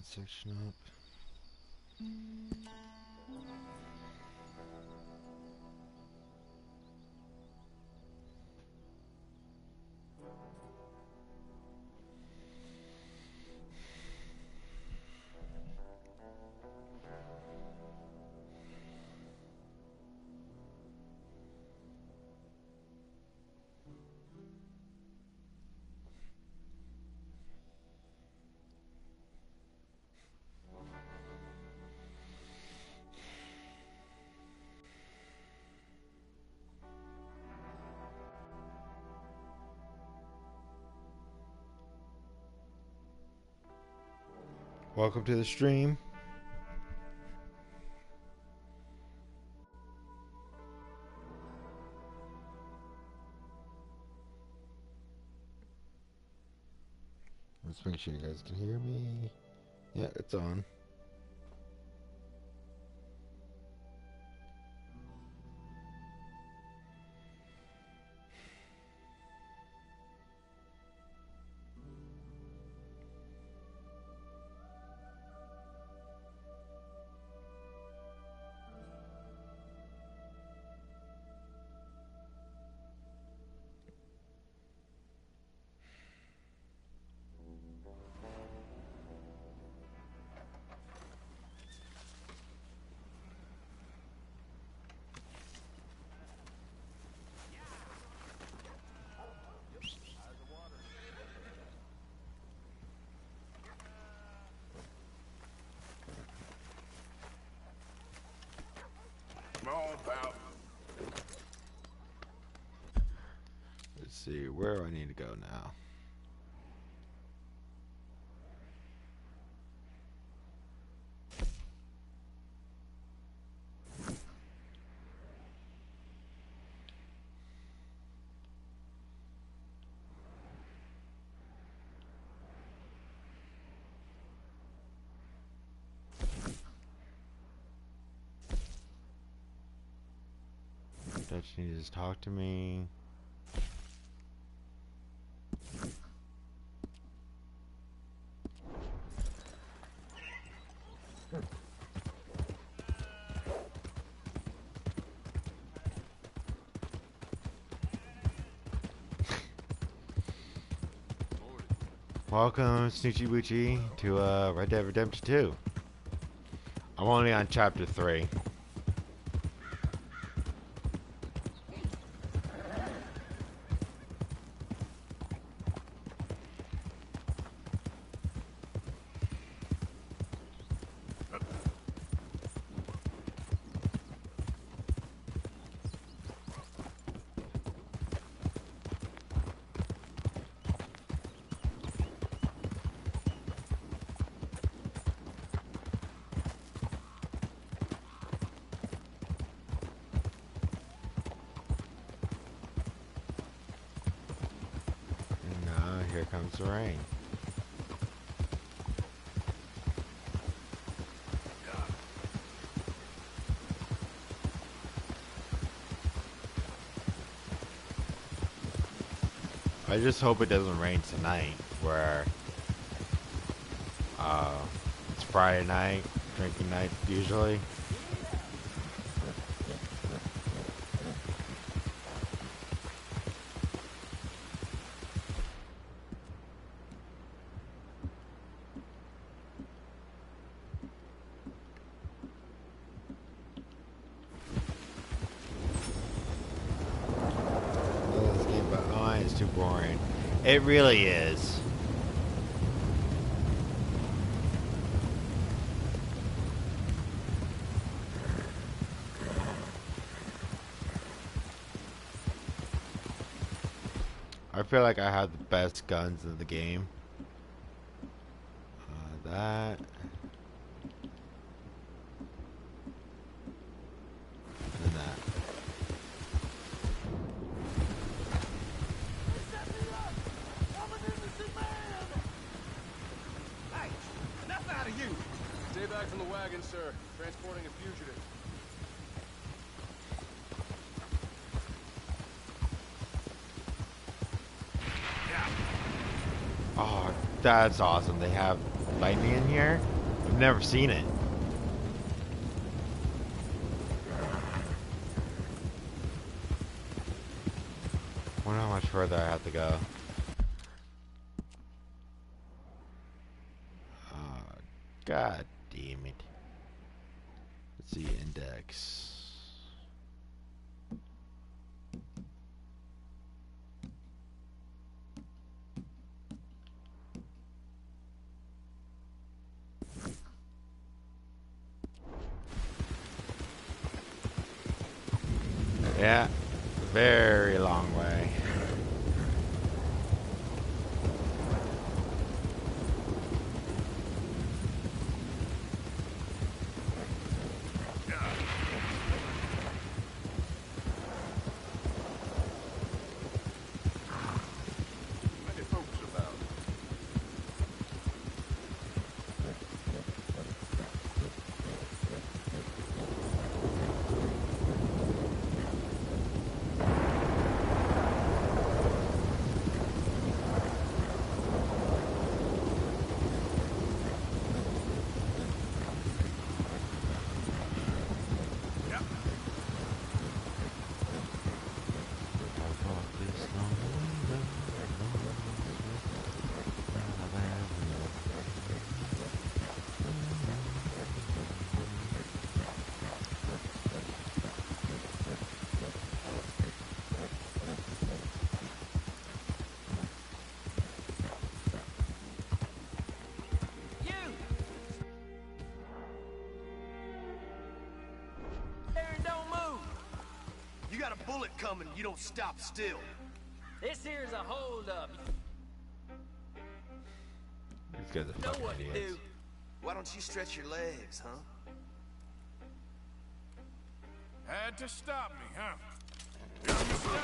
section up. Welcome to the stream. Let's make sure you guys can hear me. Yeah, it's on. Let's see, where do I need to go now? Don't you need to just talk to me? Welcome, Snoochie Woochie, to Red Dead Redemption 2. I'm only on chapter 3. Here comes the rain. I just hope it doesn't rain tonight, where it's Friday night, drinking night usually. Too boring. It really is. I feel like I have the best guns in the game. That. And that. Stay back from the wagon, sir. Transporting a fugitive. Oh, that's awesome. They have lightning in here? I've never seen it. I wonder how much further I have to go. God damn it. Let's see, index. Yeah, very long way. Many folks about. You got a bullet coming, you don't stop still. This here's a holdup. These guys are Know fucking what to idiots. do. Why don't you stretch your legs, huh? Had to stop me, huh?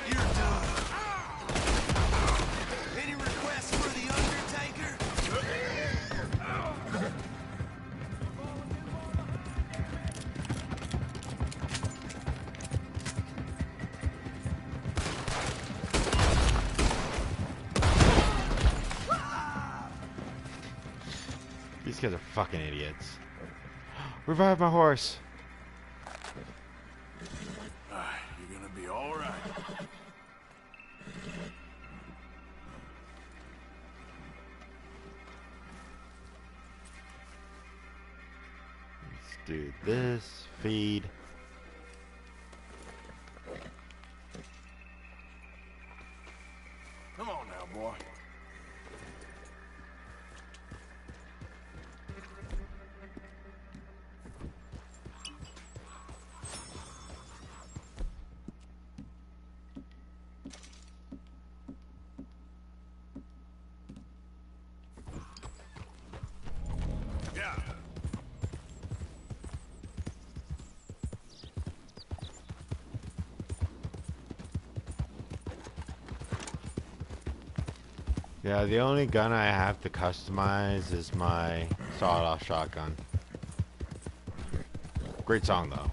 You're done. Any requests for the Undertaker? These guys are fucking idiots. Revive my horse. You're gonna be all right. Let's do this. Feed. Come on now, boy. Yeah. Yeah, the only gun I have to customize is my sawed-off shotgun. Great song, though.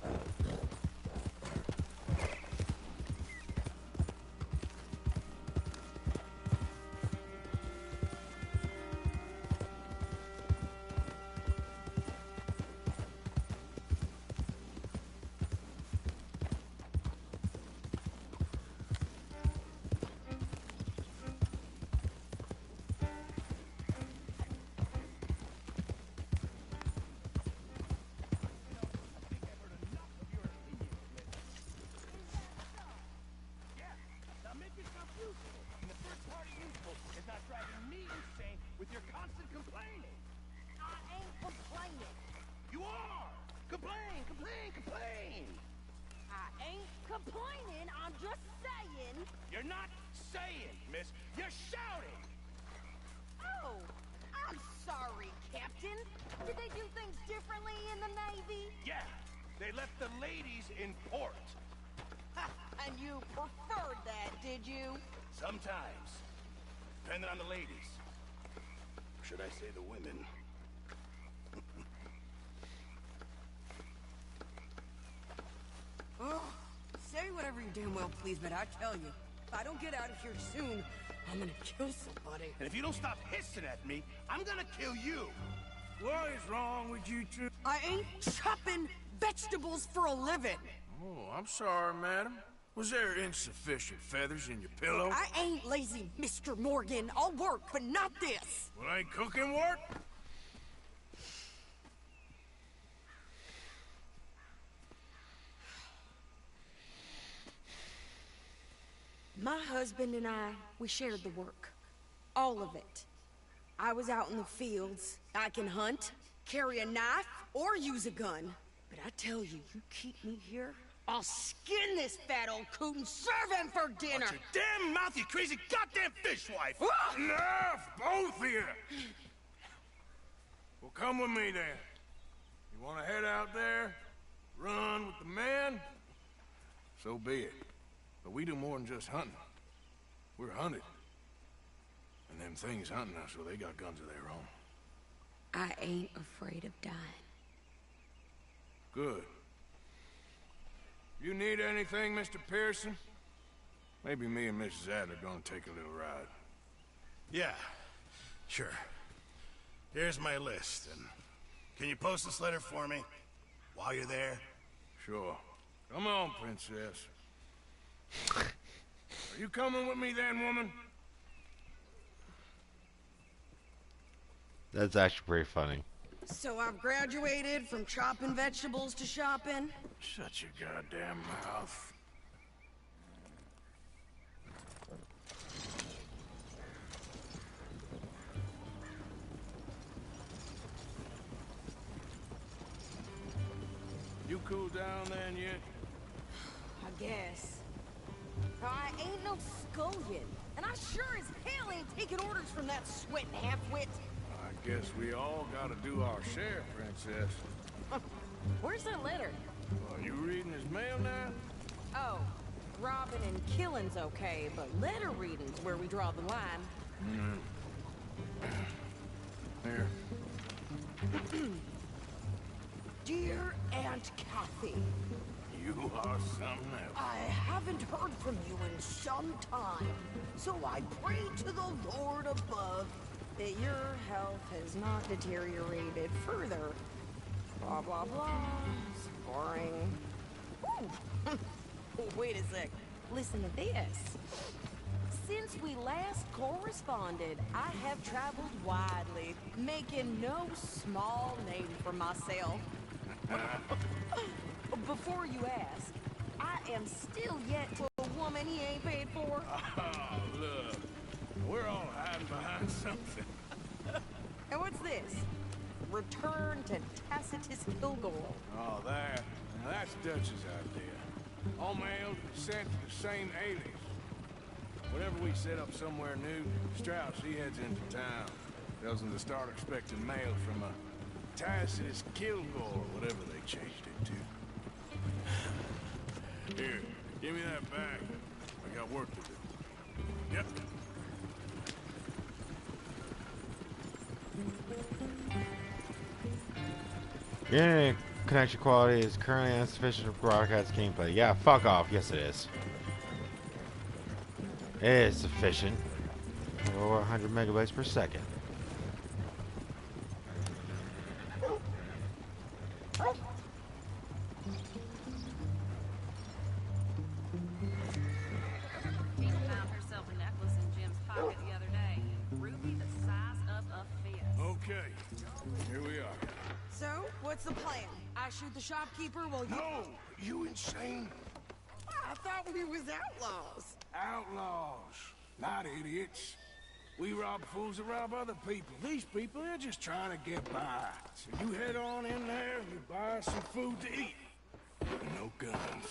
Complaining, I'm just saying. You're not saying, miss. You're shouting. Oh, I'm sorry, Captain. Did they do things differently in the Navy? Yeah, they left the ladies in port. Ha, and you preferred that, did you? Sometimes, depending on the ladies. Or should I say the women? Oh, say whatever you damn well please, but I tell you, if I don't get out of here soon, I'm gonna kill somebody. And if you don't stop hissing at me, I'm gonna kill you. What is wrong with you two? I ain't chopping vegetables for a living. Oh, I'm sorry, madam. Was there insufficient feathers in your pillow? I ain't lazy, Mr. Morgan. I'll work, but not this. Well, ain't cooking work? My husband and I, we shared the work. All of it. I was out in the fields. I can hunt, carry a knife, or use a gun. But I tell you, you keep me here, I'll skin this fat old coot and serve him for dinner! Watch your damn mouth, you crazy goddamn fishwife! Ah! Enough, both of you! Well, come with me then. You want to head out there, run with the men? So be it. But we do more than just hunting. We're hunted. And them things hunting us, so they got guns of their own. I ain't afraid of dying. Good. You need anything, Mr. Pearson? Maybe me and Mrs. Adler gonna take a little ride. Yeah, sure. Here's my list, and can you post this letter for me while you're there? Sure. Come on, princess. Are you coming with me then, woman? That's actually pretty funny. So I've graduated from chopping vegetables to shopping? Shut your goddamn mouth. You cool down then yet? I guess. I ain't no scullion, and I sure as hell ain't taking orders from that sweating half-wit. I guess we all gotta do our share, princess. Where's that letter? Are you reading his mail now? Oh, robbing and killing's okay, but letter reading's where we draw the line. Here. Dear Aunt Kathy, You are something else. I haven't heard from you in some time, so I pray to the Lord above that your health has not deteriorated further. Blah, blah, blah. It's boring. Ooh. Wait a sec. Listen to this. Since we last corresponded, I have traveled widely, making no small name for myself. Before you ask, I am still yet to a woman he ain't paid for. Oh, look. We're all hiding behind something. And what's this? Return to Tacitus Kilgore. Oh, that. Now that's Dutch's idea. All mailed, sent to the same alias. Whenever we set up somewhere new, Strauss, he heads into town. Tells them to start expecting mail from a Tacitus Kilgore, whatever they changed it to. Here, give me that bag. I got work to do. Yep. Internet connection quality is currently insufficient to broadcast gameplay. Yeah, fuck off. Yes, it is. It is sufficient. Over 100 megabytes per second. Tina found herself a necklace in Jim's pocket the other day. Ruby the size of a fist. Okay, here we are. So, what's the plan? I shoot the shopkeeper while you... No! You insane? I thought we was outlaws. Outlaws, not idiots. We rob fools that rob other people. These people, they're just trying to get by. So you head on in there and you buy some food to eat. No guns.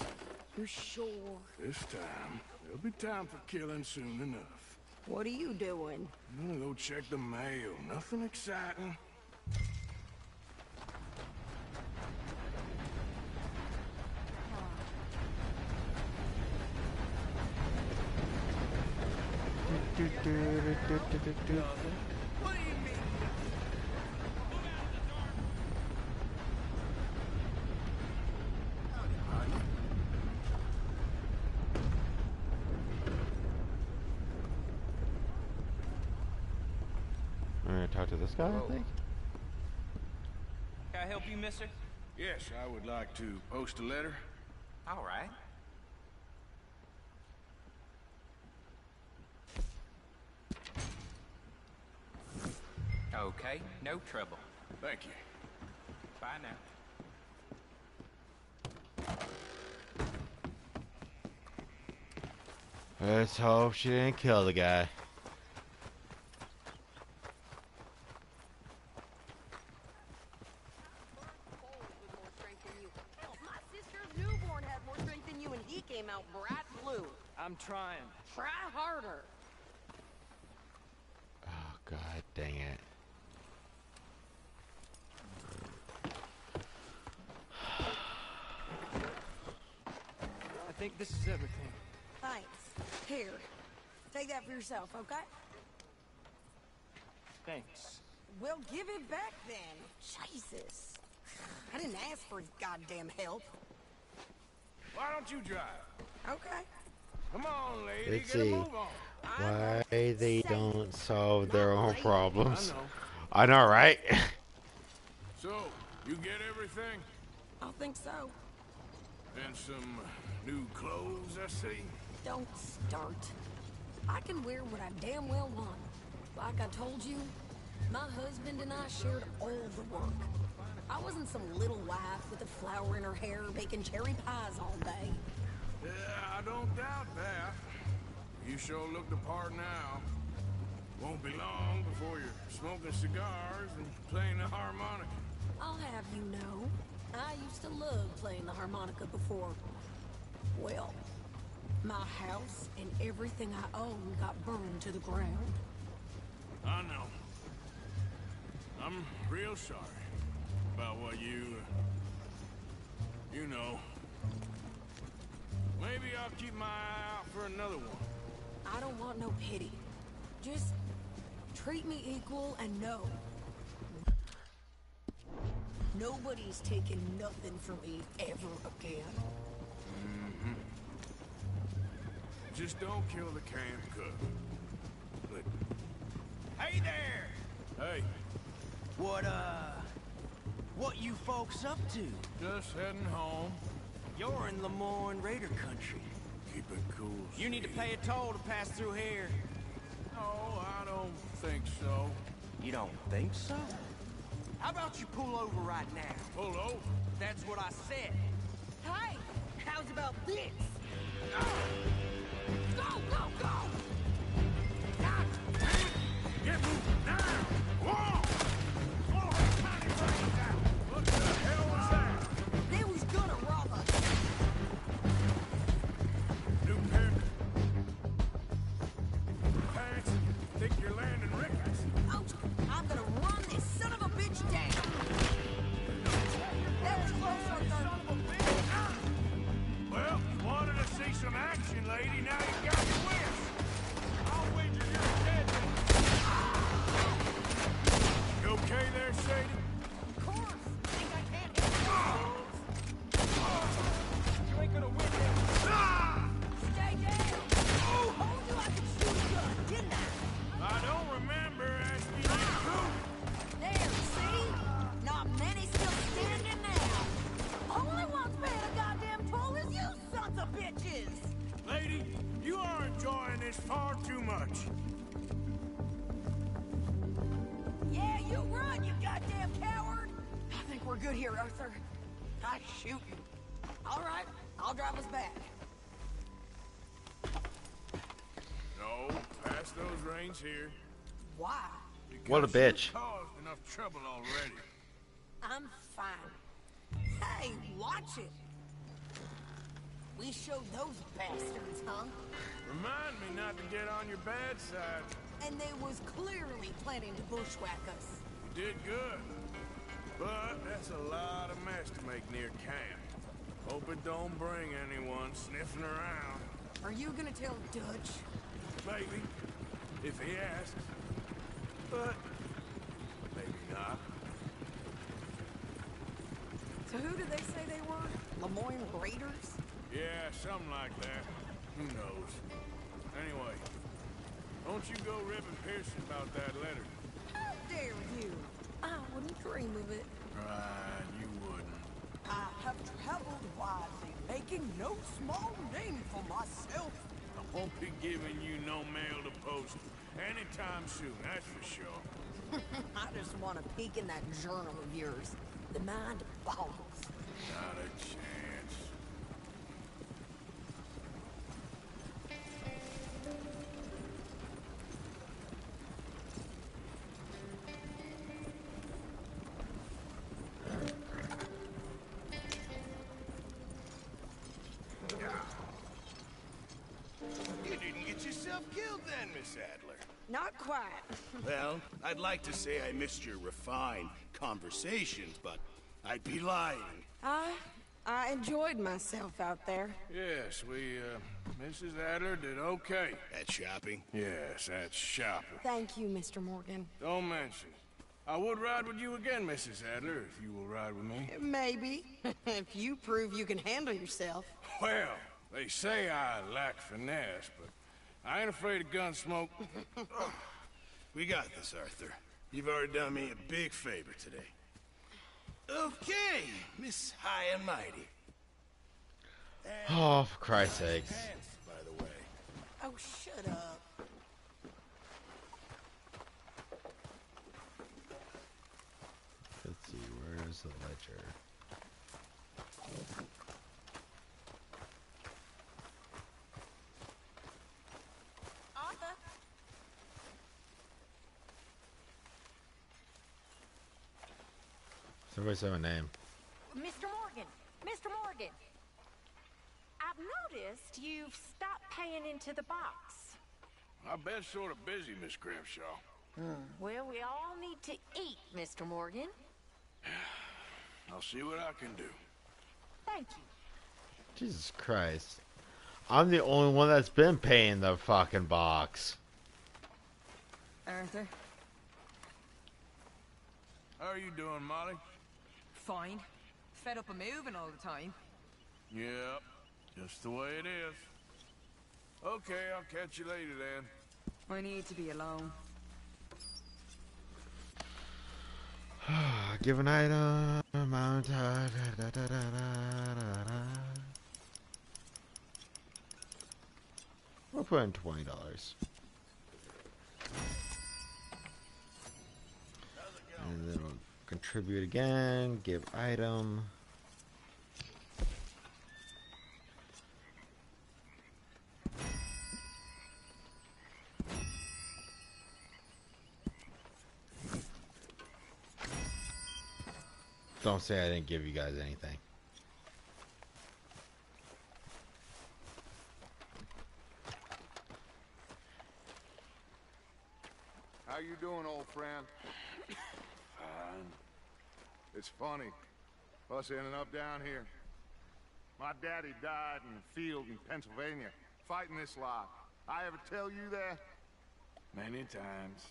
You're sure? This time, there'll be time for killing soon enough. What are you doing? I'm gonna go check the mail. Nothing exciting. What do you mean? to this guy, I think. Can I help you, mister? Yes, I would like to post a letter. All right. Okay, no trouble. Thank you. Bye now. Let's hope she didn't kill the guy. My sister's newborn had more strength than you, and he came out bright blue. I'm trying. Try harder. Oh, god dang it. I think this is everything. Thanks. Here, take that for yourself, okay? Thanks. Well, give it back then. Jesus. I didn't ask for his goddamn help. Why don't you drive? Okay. Come on, lady, Let's get a see. move on. Why they don't solve their own I problems. know. I know, right? So, you get everything? I think so. And some new clothes, I see. Don't start. I can wear what I damn well want. Like I told you, my husband and I shared all the work. I wasn't some little wife with a flower in her hair baking cherry pies all day. Yeah, I don't doubt that. You sure look the part now. Won't be long before you're smoking cigars and playing the harmonica. I'll have you know, I used to love playing the harmonica before. Well, my house and everything I own got burned to the ground. I know. I'm real sorry about what you know. Maybe I'll keep my eye out for another one. I don't want no pity. Just treat me equal and know. Nobody's taking nothing from me ever again. Just don't kill the camp cook. But... Hey there! Hey, What you folks up to? just heading home. You're in Lemoyne Raider country. Keep it cool. You need to Steve. pay a toll to pass through here. No, I don't think so. You don't think so? How about you pull over right now? Pull over. That's what I said. Hey, how's about this? Go, go, go! God damn it! Get moving now! Whoa! Blow her tiny brains out! What the hell was that? They was gonna rob us. New pick. Pants, think you're landing Ricketts. Oh, I'm gonna run this son of a bitch down. That was close, Arthur. Well, you wanted to see some action, lady. Now you got your wish. I'll wager you're dead. You okay there, Sadie? Of course. Think I can't hit You ain't gonna win this. Stay down. Oh, told you I could shoot a gun, didn't I? I don't remember asking you to. There, see? Not many still standing now. Only one's paying a goddamn toll is you sons of bitches. Lady, you are enjoying this far too much. Yeah, you run, you goddamn coward. I think we're good here, Arthur. I shoot you. All right, I'll drive us back. No, pass those reins here. Why? What a Because you've bitch. caused enough trouble already. I'm fine. Hey, watch it. We showed those bastards, huh? Remind me not to get on your bad side. And they was clearly planning to bushwhack us. You did good. But that's a lot of mess to make near camp. Hope it don't bring anyone sniffing around. Are you gonna tell Dutch? Maybe, if he asks. But maybe not. So who did they say they were? Lemoyne Raiders? Yeah, something like that. Who knows? Anyway, don't you go ribbing Pearson about that letter. dare you? I wouldn't dream of it. Right, you wouldn't. I have traveled widely, making no small name for myself. I won't be giving you no mail to post anytime soon, that's for sure. I just want to peek in that journal of yours. The mind boggles. Not a chance. You didn't get yourself killed then, Miss Adler. Not quite. Well, I'd like to say I missed your refined conversations, but I'd be lying. I enjoyed myself out there. Yes, Mrs. Adler did okay. At shopping? Yes, that's shopping. Thank you, Mr. Morgan. Don't mention it. I would ride with you again, Mrs. Adler, if you will ride with me. Maybe. If you prove you can handle yourself. Well, they say I lack finesse, but I ain't afraid of gun smoke. We got this, Arthur. You've already done me a big favor today. Okay, Miss High and Mighty. Oh, for Christ's sakes. Pants, by the way. Oh, shut up. Let's see, where's the ledger? Arthur? Somebody say my name. Mr. Morgan! Mr. Morgan! I've noticed you've stopped paying into the box. I've been sort of busy, Miss Grimshaw. Well, we all need to eat, Mr. Morgan. I'll see what I can do. Thank you. Jesus Christ. I'm the only one that's been paying the fucking box. Arthur, How are you doing, Molly? fine. Fed up of moving all the time. Yep, just the way it is. Okay, I'll catch you later then. I need to be alone. Give an item. Amount. We'll put in $20. And then we'll contribute again. Give item. Don't say I didn't give you guys anything. How you doing, old friend? Fine. It's funny, us ending up down here. My daddy died in the field in Pennsylvania, fighting this lot. I ever tell you that? Many times.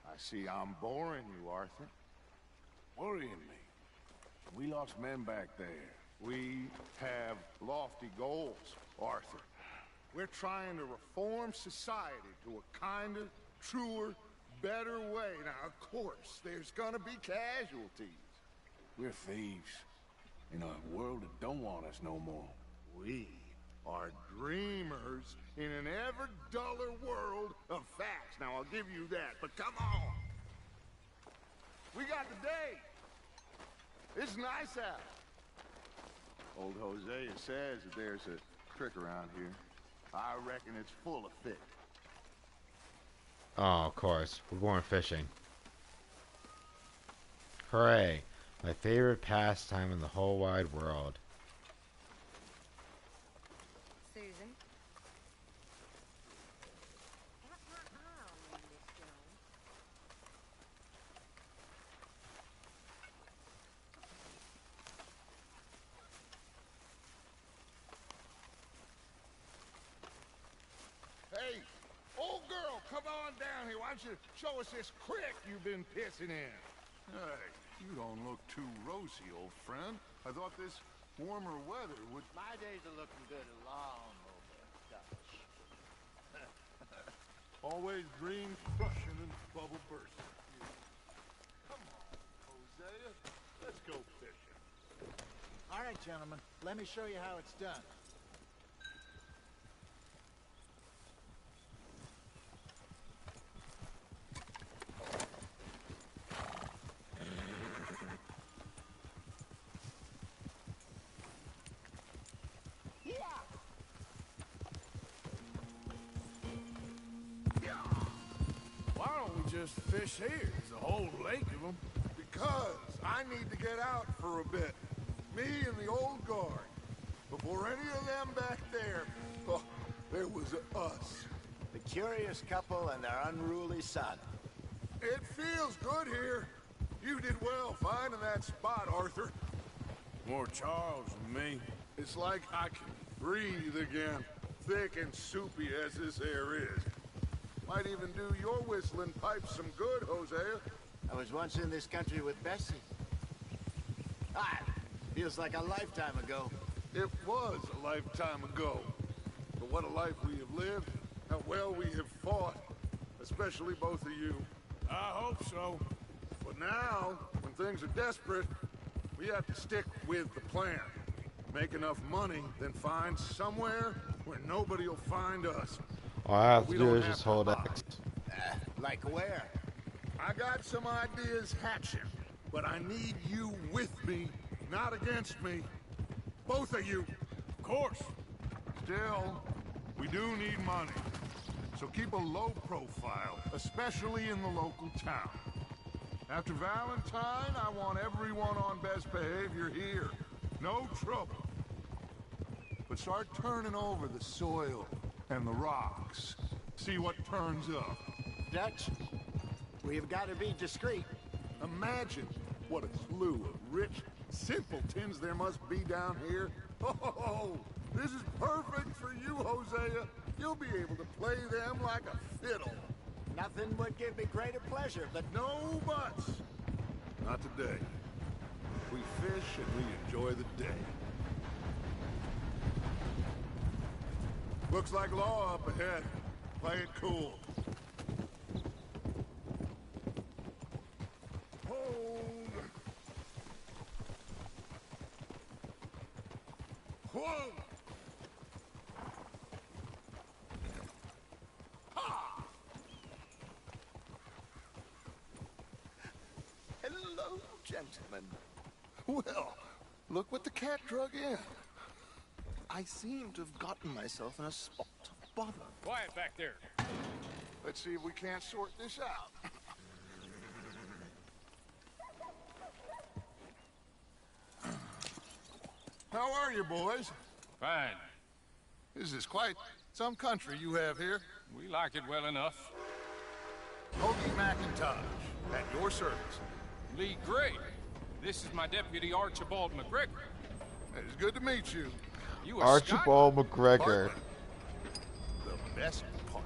I see I'm boring you, Arthur. Worrying me. We lost men back there. We have lofty goals, Arthur. We're trying to reform society to a kinder, truer, better way. Now, of course, there's gonna be casualties. We're thieves. In a world that don't want us no more. We are dreamers in an ever duller world of facts. Now, I'll give you that, but come on. We got the day. It's nice out. Old Hosea says that there's a creek around here. I reckon it's full of fish. Oh, of course. We're going fishing. Hooray. My favorite pastime in the whole wide world. Susan? Got my eye on you, Miss Jones. Hey, old girl, come on down here. Why don't you show us this creek you've been pissing in? Hey, you don't look too rosy, old friend. I thought this warmer weather would... My days are looking good along over Dutch. Always dreams crushing and bubble bursting. right, gentlemen. Let me show you how it's done. Why don't we just fish here? There's a whole lake of them. Because I need to get out for a bit. Me and the old guard. Before any of them back there, oh, there was us. The curious couple and their unruly son. It feels good here. You did well finding that spot, Arthur. More Charles than me. It's like I can breathe again. Thick and soupy as this air is. Might even do your whistling pipes some good, Hosea. I was once in this country with Bessie. Ah, feels like a lifetime ago. It was a lifetime ago. But what a life we have lived. How well we have fought. Especially both of you. I hope so. But now, when things are desperate, we have to stick with the plan. Make enough money, then find somewhere where nobody will find us. All I have to do is just hold X. Like where? I got some ideas hatching, but I need you with me, not against me. Both of you. Of course. Still, we do need money. So keep a low profile, especially in the local town. After Valentine, I want everyone on best behavior here. No trouble. But start turning over the soil and the rocks. See what turns up. Dutch, we've got to be discreet. Imagine what a slew of rich simpletons there must be down here. Oh, this is perfect for you, Hosea. You'll be able to play them like a fiddle. Nothing would give me greater pleasure, but no buts. Not today. We fish and we enjoy the day. Looks like law up ahead. Play it cool. Hold. Whoa! Ha! Hello, gentlemen. Well, look what the cat drug in. I seem to have gotten myself in a spot of bother. Quiet back there. Let's see if we can't sort this out. How are you, boys? Fine. This is quite some country you have here. We like it well enough. Hoagie McIntosh, at your service. Lee Gray. This is my deputy, Archibald McGregor. It's good to meet you. You a Archibald McGregor. The best part.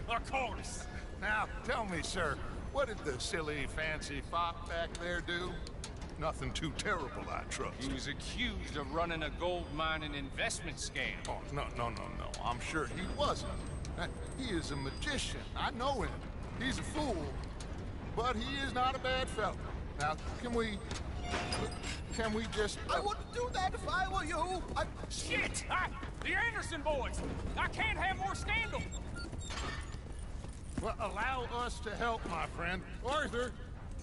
Of course. Now, tell me, sir, what did the silly, fancy fop back there do? Nothing too terrible, I trust. He was accused of running a gold mining investment scam. Oh, no. I'm sure he wasn't. He is a magician. I know him. He's a fool. But he is not a bad fellow. Now, can we just... I wouldn't do that if I were you. Shit! The Anderson boys! I can't have more scandal! Well, allow us to help, my friend. Arthur!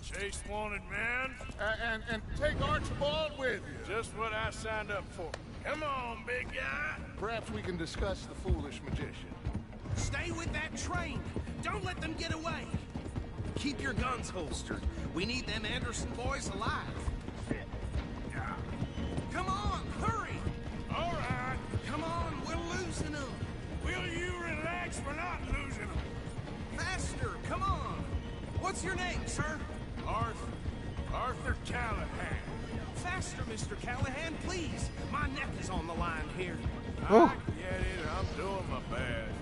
Chase wanted man. And take Archibald with you. Just what I signed up for. Come on, big guy. Perhaps we can discuss the foolish magician. Stay with that train. Don't let them get away. Keep your guns holstered. We need them Anderson boys alive. Come on, hurry! All right. Come on, we're losing them. Will you relax? We're not losing them. Faster, come on. What's your name, sir? Arthur Callahan. Faster, Mr. Callahan, please. My neck is on the line here. I get it. I'm doing my best.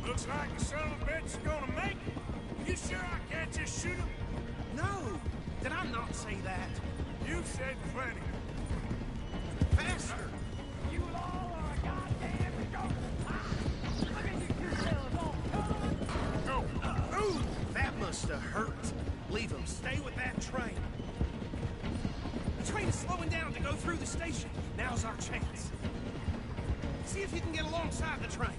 Looks like the son of a bitch is gonna make it. You sure I can't just shoot him? No. Did I not say that? You said plenty. Faster. You all are a goddamn joke. Look at you yourselves all Go. Ooh, that must have hurt. Leave them. Stay with that train. The train is slowing down to go through the station. Now's our chance. See if you can get alongside the train.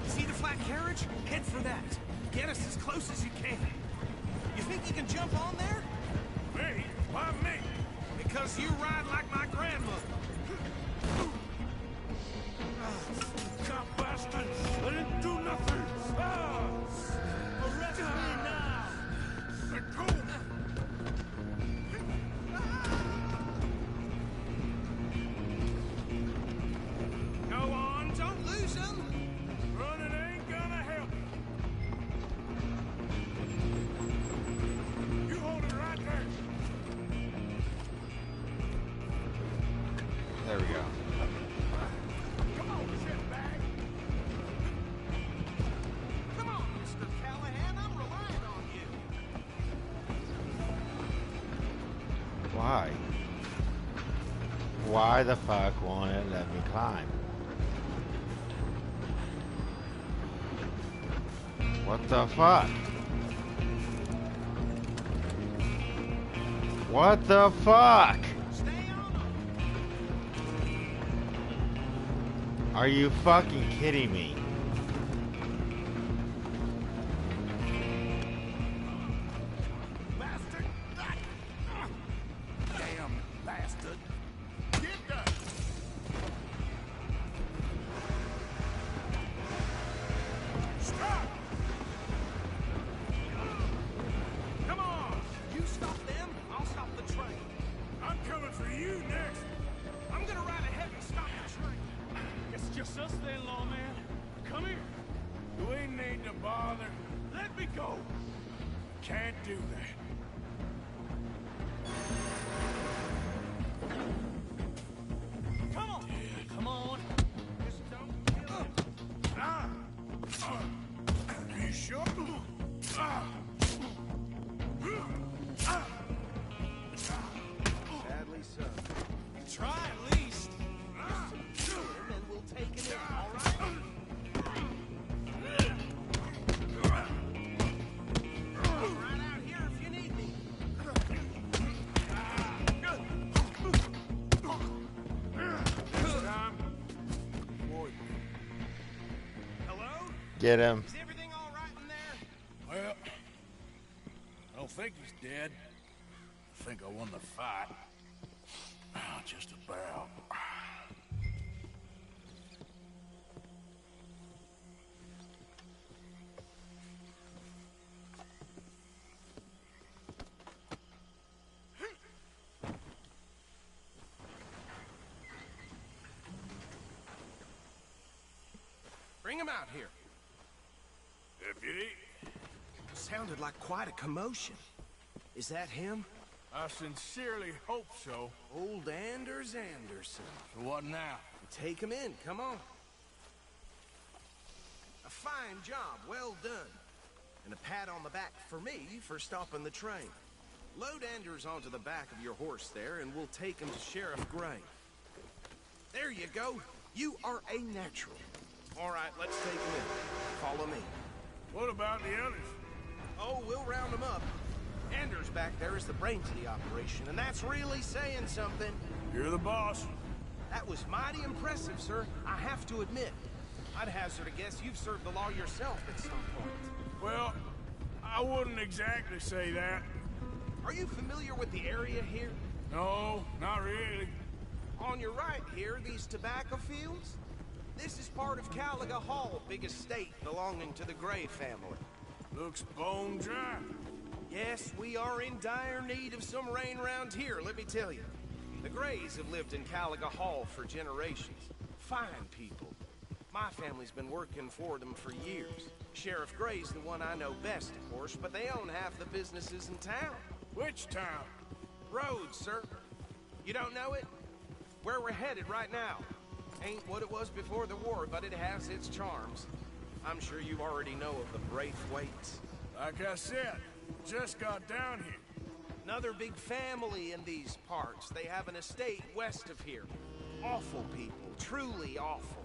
See the flat carriage? Head for that. Get us as close as you can. You think you can jump on there? Me? Why me? Because you ride like my grandmother. Cop bastard! I didn't do nothing! Ah! Arrest me now! Let go! Go on, don't lose them! Running ain't gonna help. You hold it right there. There we go. Come on, shitbag. Come on, Mr. Callahan, I'm relying on you. Why? Why the fuck won't it let me climb? What the fuck? What the fuck? Are you fucking kidding me? Bastard! Damn bastard! Get done! Stop! Come on! You stop them, I'll stop the train. I'm coming for you next. I'm gonna ride ahead and stop the train. It's just us then, lawman. Come here. You ain't need to bother. Let me go. Can't do that. Come on! Come on! Just don't kill him. You sure? Sadly so. Try at least. Just kill him and we'll take him in, all right? Right out here if you need me. Hello? Get him. Is everything all right in there? Well, I don't think he's dead. I think I won the fight. Just about. Bring him out here. Deputy, Sounded like quite a commotion. Is that him? I sincerely hope so. Old Anders Anderson. So what now? Take him in, come on. A fine job, well done. And a pat on the back for me for stopping the train. Load Anders onto the back of your horse there, and we'll take him to Sheriff Gray. There you go. You are a natural. All right, let's take him in. Follow me. What about the others? Oh, we'll round them up. Anders back there is the brains of the operation, and that's really saying something. You're the boss. That was mighty impressive, sir. I have to admit. I'd hazard a guess you've served the law yourself at some point. Well, I wouldn't exactly say that. Are you familiar with the area here? No, not really. On your right here, these tobacco fields? This is part of Caliga Hall, big estate belonging to the Gray family. Looks bone dry. Yes, we are in dire need of some rain around here, let me tell you. The Grays have lived in Caliga Hall for generations. Fine people. My family's been working for them for years. Sheriff Gray's the one I know best, of course, but they own half the businesses in town. Which town? Rhodes, sir. You don't know it? Where we're headed right now. Ain't what it was before the war, but it has its charms. I'm sure you already know of the Braithwaites. Like I said, just got down here. Another big family in these parts. They have an estate west of here. Awful people, truly awful.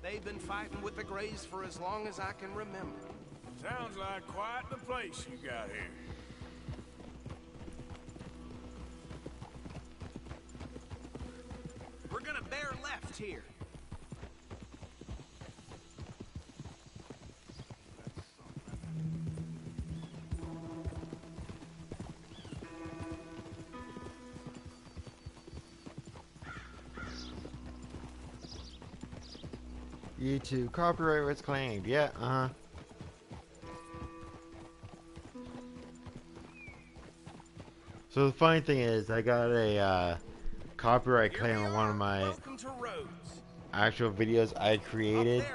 They've been fighting with the Grays for as long as I can remember. Sounds like quite the place you got here. We're gonna bear left here. YouTube copyright was claimed. Yeah, So the funny thing is, I got a copyright claim on one of my actual videos I created,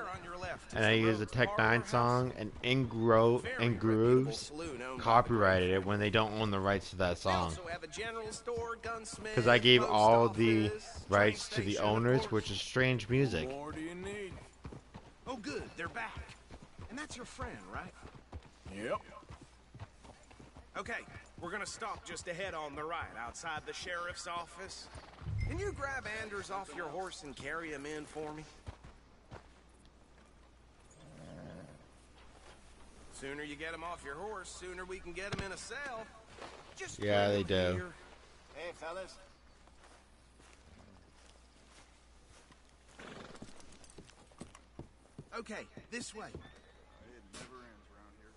and I used a Tech 9 song, and Grooves copyrighted it when they don't own the rights to that song. Because I gave all the rights to the owners, which is Strange Music. What more do you need? Oh, good, they're back. And that's your friend, right? Yep. Okay, we're gonna stop just ahead on the right, outside the sheriff's office. Can you grab Anders off your horse and carry him in for me? Sooner you get him off your horse, sooner we can get him in a cell. Just Yeah, they do. here. Hey, fellas. Okay, this way. It never ends around here.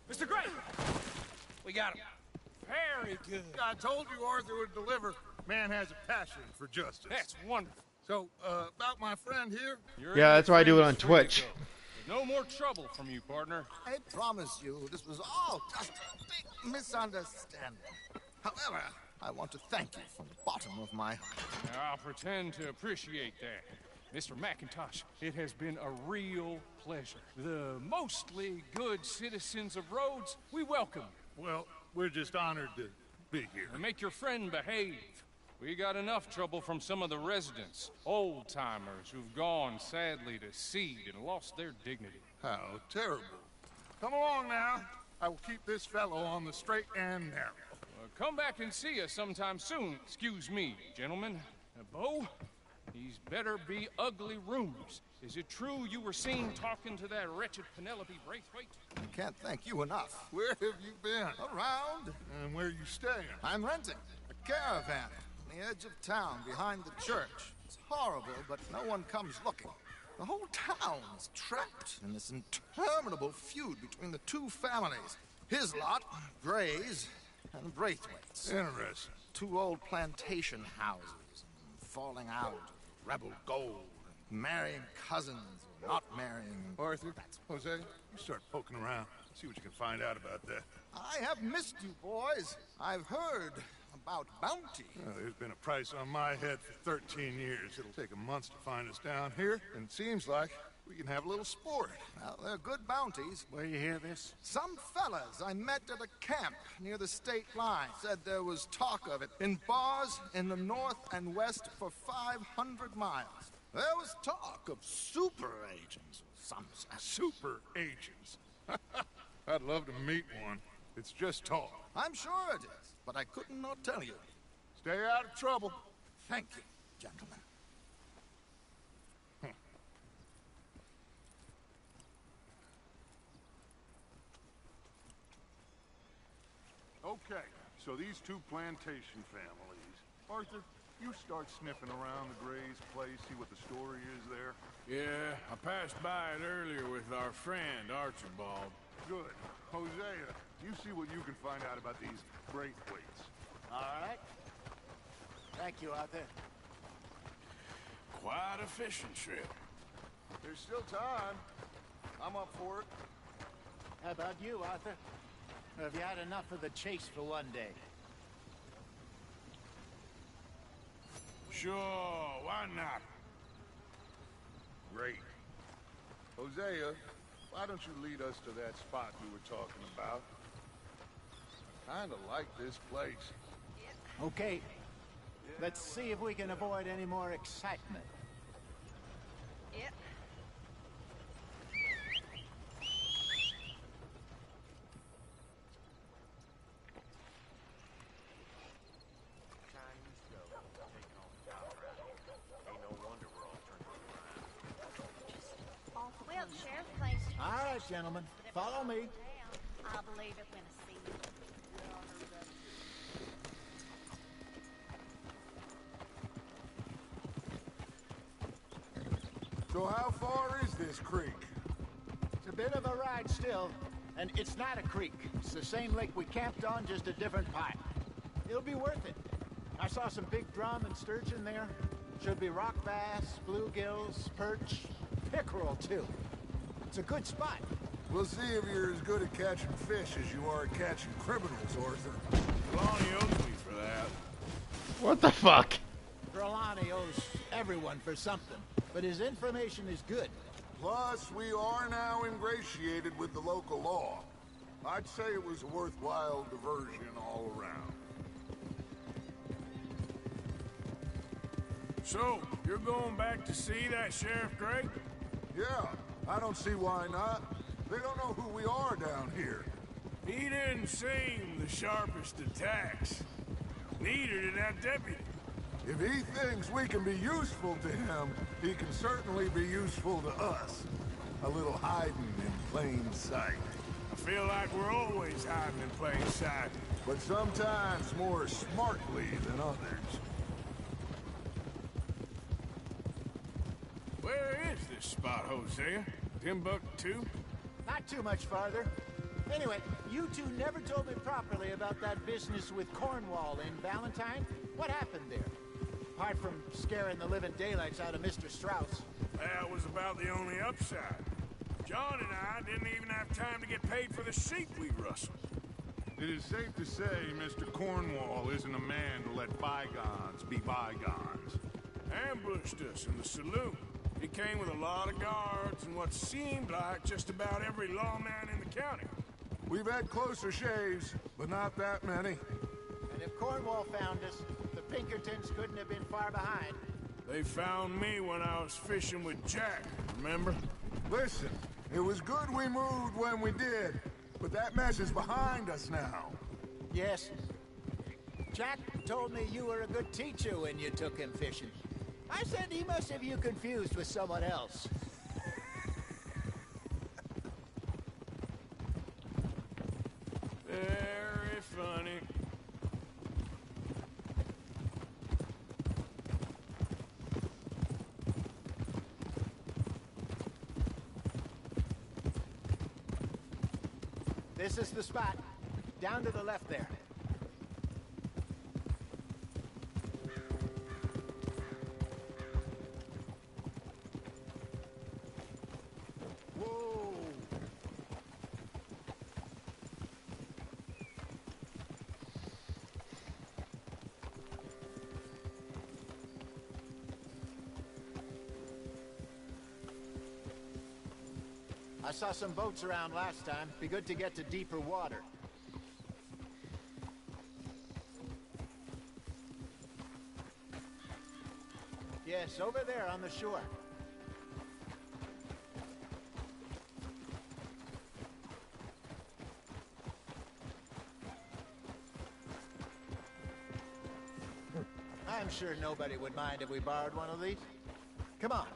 Mr. Gray! We got him. Very good. I told you Arthur would deliver. Man has a passion for justice. That's wonderful. So, about my friend here? Yeah, that's why I do it on Twitch. No more trouble from you, partner. I promise you, this was all just a big misunderstanding. However, I want to thank you from the bottom of my heart. I'll pretend to appreciate that. Mr. McIntosh, it has been a real pleasure. The mostly good citizens of Rhodes, we welcome. Well, we're just honored to be here. And make your friend behave. We got enough trouble from some of the residents, old-timers who've gone, sadly, to seed and lost their dignity. How terrible. Come along now. I will keep this fellow on the straight and narrow. Come back and see us sometime soon. Excuse me, gentlemen. Bo, these better be ugly rumors. Is it true you were seen talking to that wretched Penelope Braithwaite? I can't thank you enough. Where have you been? Around. And where are you staying? I'm renting a caravan on the edge of town behind the church. It's horrible, but no one comes looking. The whole town's trapped in this interminable feud between the two families. His lot, Gray's, and Braithwaite's. Interesting. Two old plantation houses, falling out, rebel gold, marrying cousins, not marrying. Arthur, Jose, you start poking around. See what you can find out about that. I have missed you, boys. I've heard about bounty. Well, there's been a price on my head for 13 years. It'll take a month to find us down here, and it seems like we can have a little sport. Well, they're good bounties. Where you hear this? Some fellas I met at a camp near the state line said there was talk of it in bars in the north and west for 500 miles. There was talk of super agents, some said. Super agents. I'd love to meet one. It's just talk. I'm sure it is, but I couldn't not tell you. Stay out of trouble. Thank you, gentlemen. Okay, so these two plantation families. Arthur, you start sniffing around the Gray's place, see what the story is there. Yeah, I passed by it earlier with our friend, Archibald. Good. Hosea, you see what you can find out about these Braithwaites. All right. Thank you, Arthur. Quite a fishing trip. There's still time. I'm up for it. How about you, Arthur? Or have you had enough of the chase for one day? Sure, why not? Great. Hosea, why don't you lead us to that spot we were talking about? Kinda like this place. Okay. Let's see if we can avoid any more excitement. Yep. Sheriff claims to All right, gentlemen, follow me. I'll believe it when I see it. So how far is this creek? It's a bit of a ride still, and it's not a creek. It's the same lake we camped on, just a different pipe. It'll be worth it. I saw some big drum and sturgeon there. Should be rock bass, bluegills, perch, pickerel too. It's a good spot. We'll see if you're as good at catching fish as you are at catching criminals, Arthur. Lonnie owes me for that. What the fuck? Trelawney owes everyone for something, but his information is good. Plus, we are now ingratiated with the local law. I'd say it was a worthwhile diversion all around. So, you're going back to see that Sheriff Gregg? Yeah, I don't see why not. They don't know who we are down here. He didn't seem the sharpest attacks. Neither did that deputy. If he thinks we can be useful to him, he can certainly be useful to us. A little hiding in plain sight. I feel like we're always hiding in plain sight. But sometimes more smartly than others. Where is this spot, Hosea? Timbuktu? Not too much farther. Anyway, you two never told me properly about that business with Cornwall in Valentine. What happened there? Apart from scaring the living daylights out of Mr. Strauss. That was about the only upside. John and I didn't even have time to get paid for the sheep we rustled. It is safe to say Mr. Cornwall isn't a man to let bygones be bygones. Ambushed us in the saloon. He came with a lot of guards and what seemed like just about every lawman in the county. We've had closer shaves, but not that many. And if Cornwall found us, the Pinkertons couldn't have been far behind. They found me when I was fishing with Jack, remember? Listen, it was good we moved when we did, but that mess is behind us now. Yes. Jack told me you were a good teacher when you took him fishing. I said he must have you confused with someone else. Very funny. This is the spot. Down to the left there. Whoa! I saw some boats around last time. Be good to get to deeper water. Yes, over there on the shore. I'm sure nobody would mind if we borrowed one of these. Come on.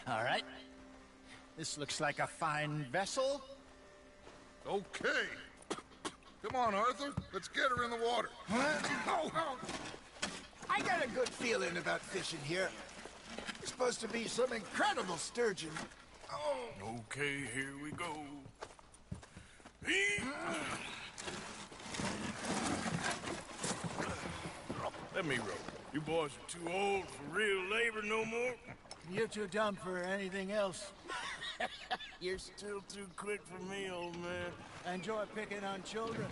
All right. This looks like a fine vessel. Okay. Come on, Arthur. Let's get her in the water. Oh. I got a good feeling about fishing here. It's supposed to be some incredible sturgeon. Oh. Okay, here we go. Let me row. You boys are too old for real labor no more. You're too dumb for anything else. You're still too quick for me, old man. Enjoy picking on children.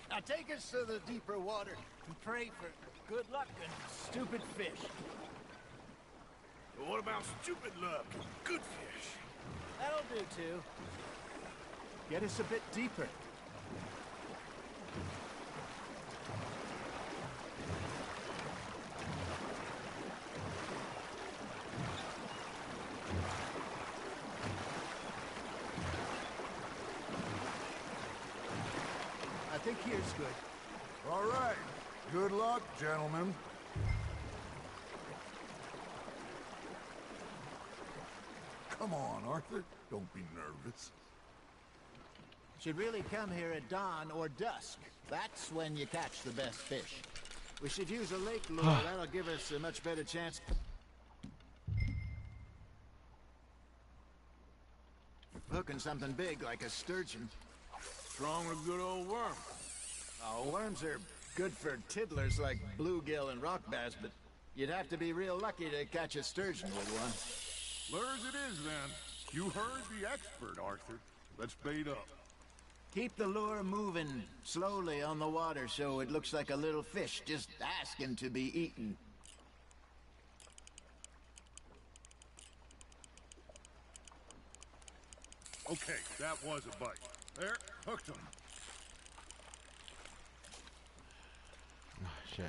Now take us to the deeper water and pray for good luck and stupid fish. But what about stupid luck and good fish? That'll do, too. Get us a bit deeper. here's good. All right. Good luck, gentlemen. Come on, Arthur. Don't be nervous. Should really come here at dawn or dusk. That's when you catch the best fish. We should use a lake lure. That'll give us a much better chance of hooking something big like a sturgeon. What's wrong with a good old worm? Oh, worms are good for tiddlers like bluegill and rock bass, but you'd have to be real lucky to catch a sturgeon with one. Lures it is, then. You heard the expert, Arthur. Let's bait up. Keep the lure moving slowly on the water so it looks like a little fish just asking to be eaten. Okay, that was a bite. There, hooked him. Oh, shit.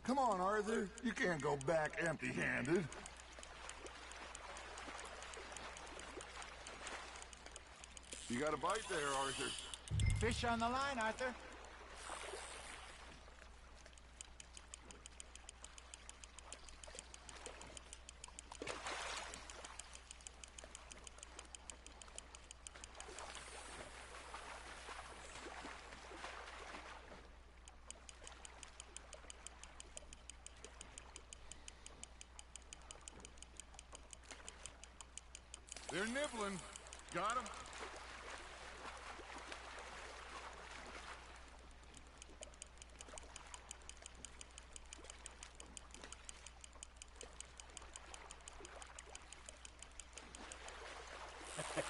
Come on, Arthur. You can't go back empty-handed. You got a bite there, Arthur. Fish on the line, Arthur. They're nibbling. Got him.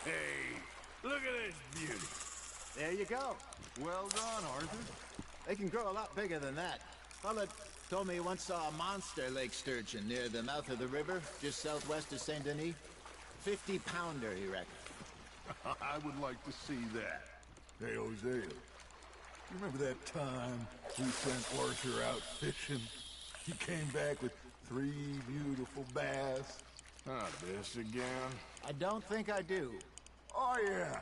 Hey, look at this beauty. There you go. Well done, Arthur. They can grow a lot bigger than that. Fella told me he once saw a monster lake sturgeon near the mouth of the river, just southwest of Saint Denis. 50-pounder, he reckoned. I would like to see that. Hey, Hosea. You remember that time we sent Arthur out fishing? He came back with 3 beautiful bass. Not this again. I don't think I do. Oh, yeah.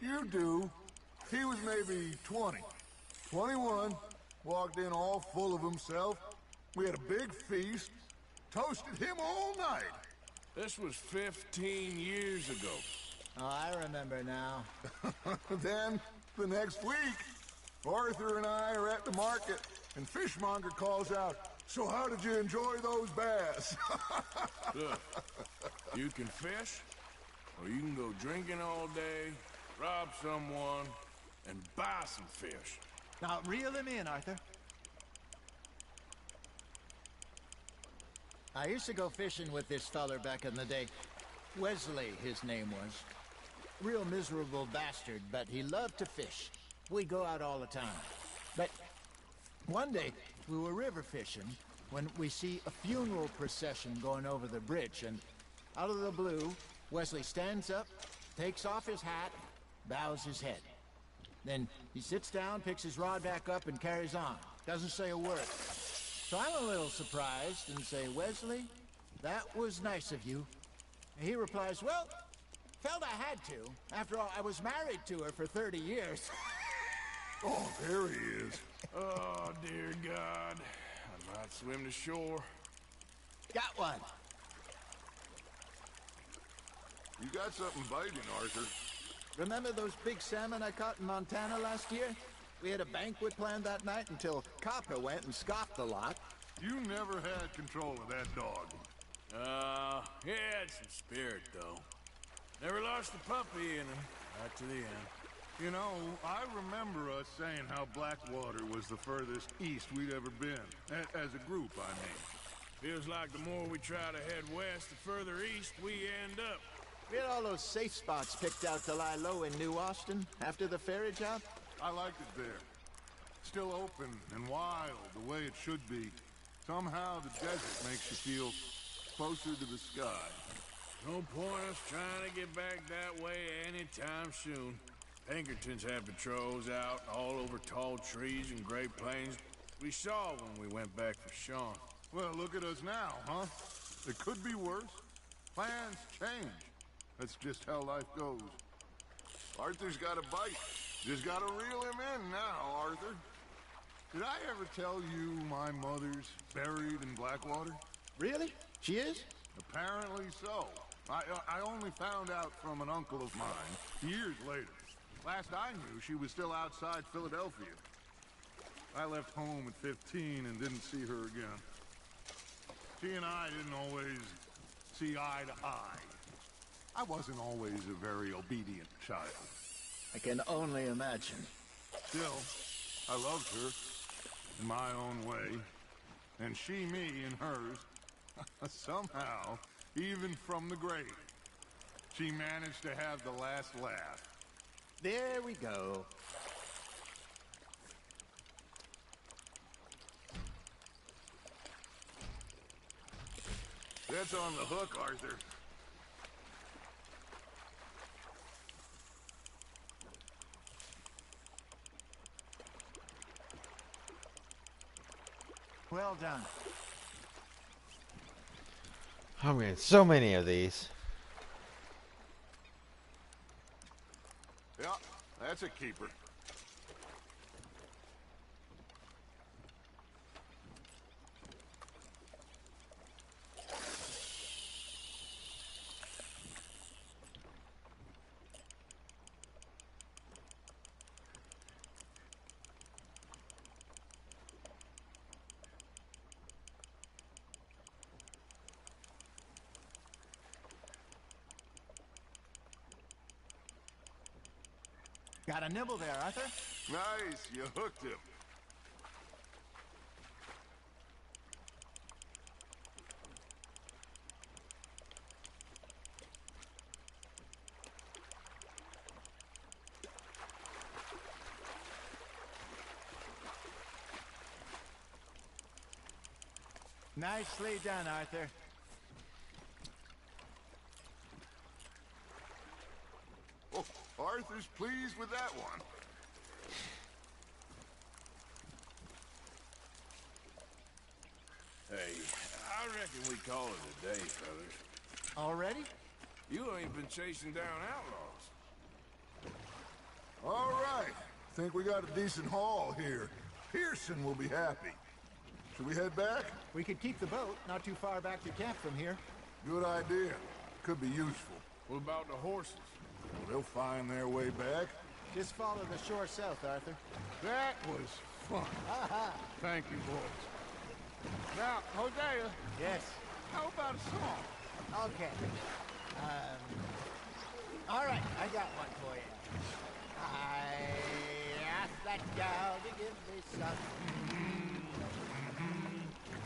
You do. He was maybe 20. 21. Walked in all full of himself. We had a big feast. Toasted him all night. This was 15 years ago. Oh, I remember now. Then, the next week, Arthur and I are at the market, and Fishmonger calls out, "So how did you enjoy those bass?" Look, you can fish, or you can go drinking all day, rob someone, and buy some fish. Now, reel him in, Arthur. I used to go fishing with this feller back in the day. Wesley, his name was. Real miserable bastard, but he loved to fish. We'd go out all the time. But one day, we were river fishing when we see a funeral procession going over the bridge, and out of the blue, Wesley stands up, takes off his hat, bows his head. Then he sits down, picks his rod back up, and carries on. Doesn't say a word. So I'm a little surprised and say, "Wesley, that was nice of you." And he replies, "Well, felt I had to. After all, I was married to her for 30 years. Oh, there he is. Oh, dear God. I might swim to shore. Got one. You got something biting, Arthur. Remember those big salmon I caught in Montana last year? We had a banquet planned that night until Copper went and scoffed a lot. You never had control of that dog. He had some spirit, though. Never lost the puppy in him, right to the end. You know, I remember us saying how Blackwater was the furthest east we'd ever been. As a group, I mean. Feels like the more we try to head west, the further east we end up. We had all those safe spots picked out to lie low in New Austin after the ferry job. I liked it there. Still open and wild, the way it should be. Somehow the desert makes you feel closer to the sky. No point us trying to get back that way anytime soon. Pinkertons had patrols out all over tall trees and Great Plains. We saw when we went back for Sean. Well, look at us now, huh? It could be worse. Plans change. That's just how life goes. Arthur's got a bite. Just gotta reel him in now, Arthur. Did I ever tell you my mother's buried in Blackwater? Really? She is? Apparently so. I only found out from an uncle of mine years later. Last I knew, she was still outside Philadelphia. I left home at 15 and didn't see her again. She and I didn't always see eye to eye. I wasn't always a very obedient child. I can only imagine. Still, I loved her in my own way, and she me in hers. Somehow, even from the grave, she managed to have the last laugh. There we go. That's on the hook, Arthur. Well done. I'm getting so many of these. Yeah, that's a keeper. Got a nibble there, Arthur? Nice, you hooked him. Nicely done, Arthur. Oh, Arthur's pleased with that one. Hey, I reckon we call it a day, fellas. Already? You ain't been chasing down outlaws. All right. Think we got a decent haul here. Pearson will be happy. Should we head back? We could keep the boat not too far back to camp from here. Good idea. Could be useful. What about the horses? They'll find their way back. Just follow the shore south, Arthur. That was fun. Thank you, boys. Now, Hosea. Yes. How about a song? Okay. All right, I got one for you. I asked that gal to give me some.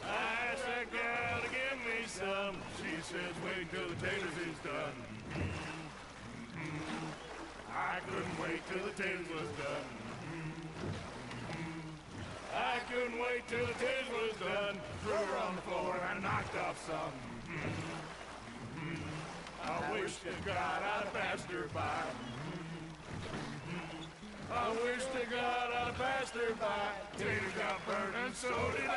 I asked that gal to give me some. She says wait till the taters is done. I couldn't wait till the taters was done. I couldn't wait till the taters was done. Threw her on the floor and I knocked off some. I wish to God I'd have passed her by. I wish to God I'd have passed her by. Taters got burned and so did I.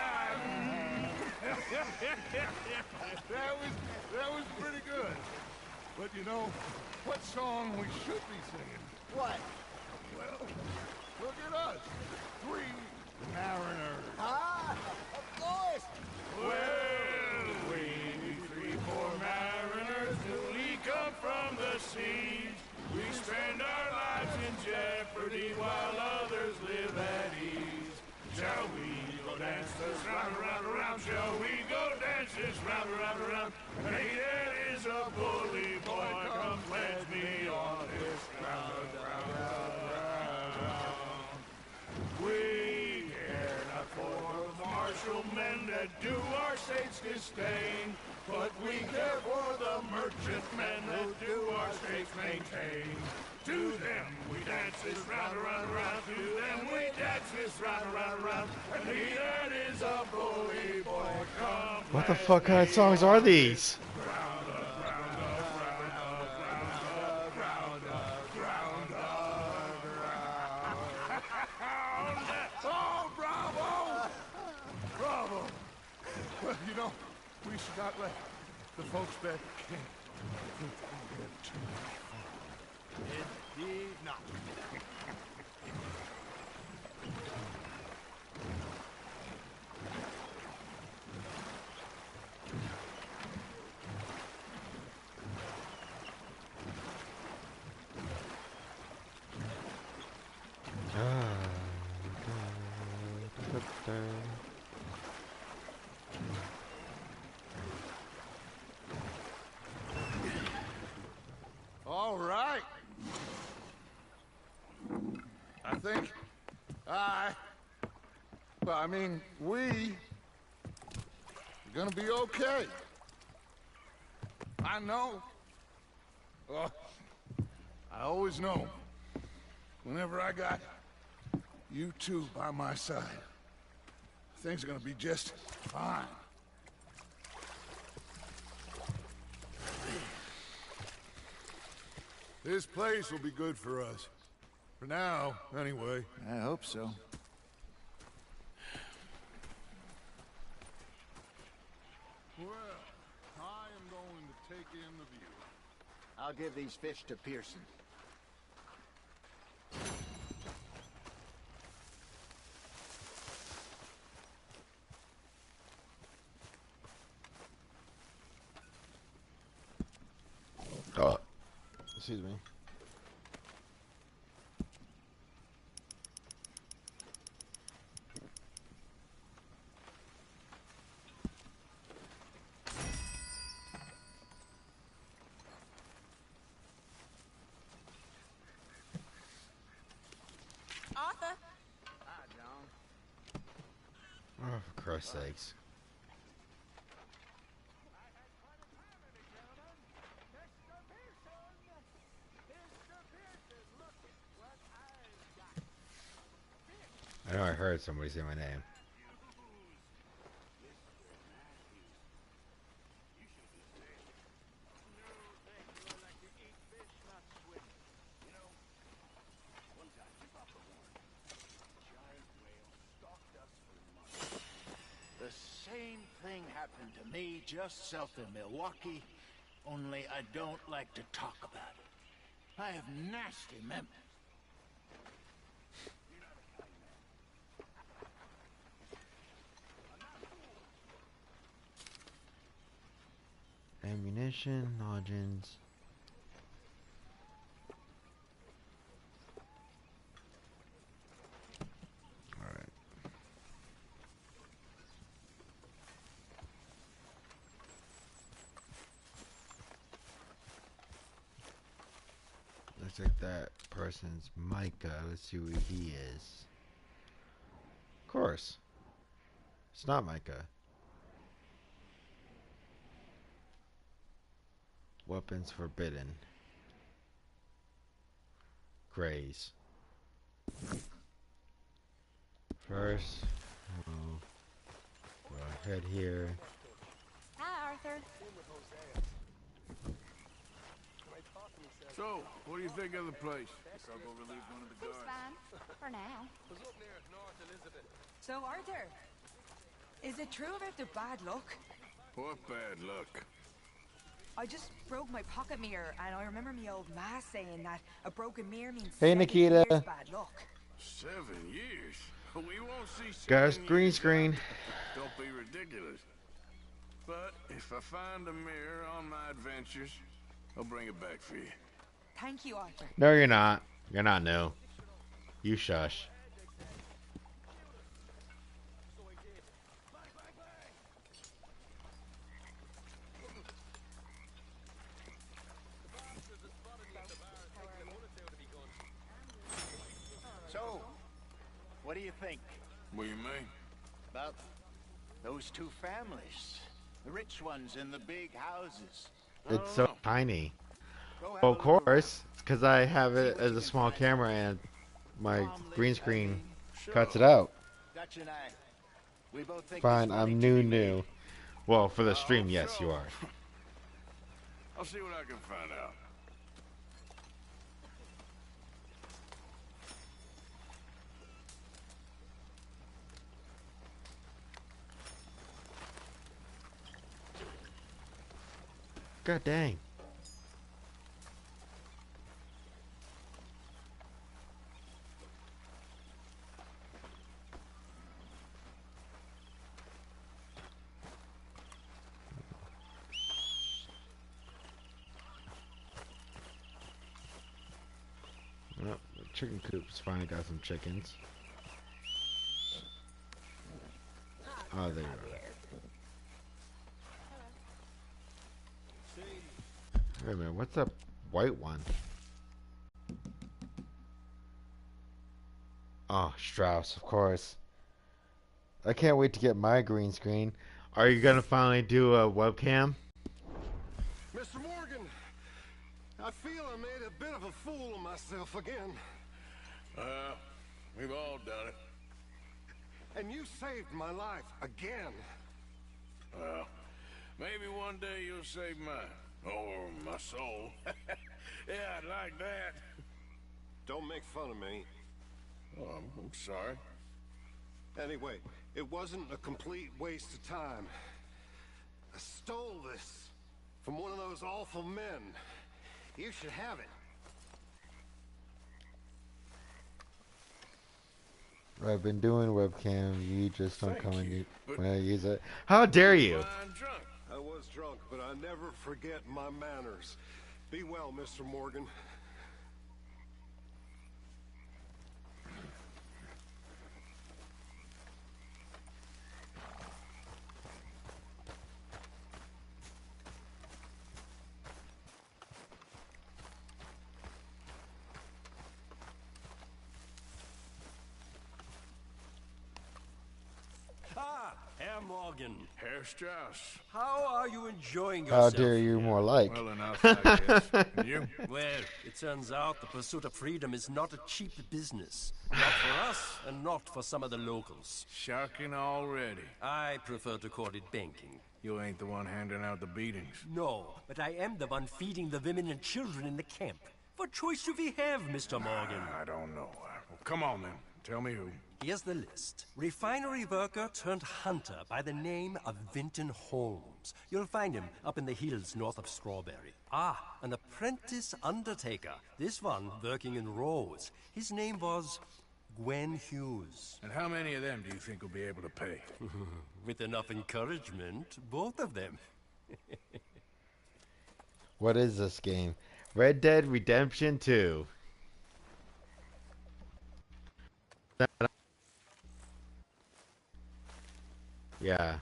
that was pretty good. But you know, what song we should be singing? What? Well, look at us. 3 mariners. Ah, of course. Well, we 3 poor mariners newly come from the seas. We spend our lives in jeopardy while others live at ease. Shall we go dance this round, around, around? Shall we go dance this round, around, around? Hey, there is a bully boy, come pledge me on this round, round, round, round. We care not for the martial men that do our state's disdain, but we care for the merchant men that do our states maintain. To them we dance this round, around, around. To them we dance this round, around, around. And he that is a bully boy, come. What the fuck kind of songs are these? Round up, round up, round up, round up, round up, round up. Oh, bravo! Bravo! Well, you know, we should not let the folks back at camp think we get too much fun. It did not. All right. I think I mean, we are gonna be okay. I know. I always know. Whenever I got you two by my side, things are gonna be just fine. This place will be good for us. For now, anyway. I hope so. Well, I am going to take in the view. I'll give these fish to Pearson. Excuse me. Arthur? Hi, John. Oh, for Christ's sakes. I know I heard somebody say my name. The same thing happened to me just south of Milwaukee, only I don't like to talk about it. I have nasty memories. Ammunition, noggins. Alright. Looks like that person's Micah. Let's see who he is. Of course. It's not Micah. Weapons forbidden. Graze. First, we'll go ahead here. Hi, Arthur. So, what do you think of the place? I'll go relieve one of the Seems guards. fine. For now. So, Arthur, is it true about the bad luck? What bad luck? I just broke my pocket mirror, and I remember me old ma saying that a broken mirror means Hey, 7 Nikita. years bad luck. 7 years? We won't see 7 Guys, green years. screen. Don't be ridiculous. But if I find a mirror on my adventures, I'll bring it back for you. Thank you, Arthur. No, you're not. You're not new. You shush. So, what do you think What do you mean? about those two families? The rich ones in the big houses. It's so tiny. Go have Well, a of look course, because I have it as a small camera and my green screen cuts it out. Dutch and I, we both think Fine, there's money I'm to be new. made. Well, for the stream, yes, you are. I'll see what I can find out. God dang. chicken coops. Finally got some chickens. Oh, there you go. Wait a minute, what's that white one? Oh, Strauss, of course. I can't wait to get my green screen. Are you gonna finally do a webcam? Mr. Morgan, I feel I made a bit of a fool of myself again. We've all done it. And you saved my life again. Well, maybe one day you'll save mine. Or my soul. Yeah, I'd like that. Don't make fun of me. Oh, I'm sorry. Anyway, it wasn't a complete waste of time. I stole this from one of those awful men. You should have it. I've been doing webcam. You just don't come and when I use it. How dare you? I was drunk, but I never forget my manners. Be well, Mr. Morgan. Herr Morgan. Herr Strauss. How are you enjoying How yourself? dare you more like? Well enough, I guess. And you? Well, it turns out the pursuit of freedom is not a cheap business. Not for us, and not for some of the locals. Shocking already. I prefer to call it banking. You ain't the one handing out the beatings. No, but I am the one feeding the women and children in the camp. What choice do we have, Mr. Morgan? I don't know. Well, come on then. Tell me who. Here's the list. Refinery worker turned hunter by the name of Vinton Holmes. You'll find him up in the hills north of Strawberry. Ah, an apprentice undertaker. This one working in Rhodes. His name was Gwen Hughes. And how many of them do you think will be able to pay? With enough encouragement, both of them. What is this game? Red Dead Redemption 2. Yeah.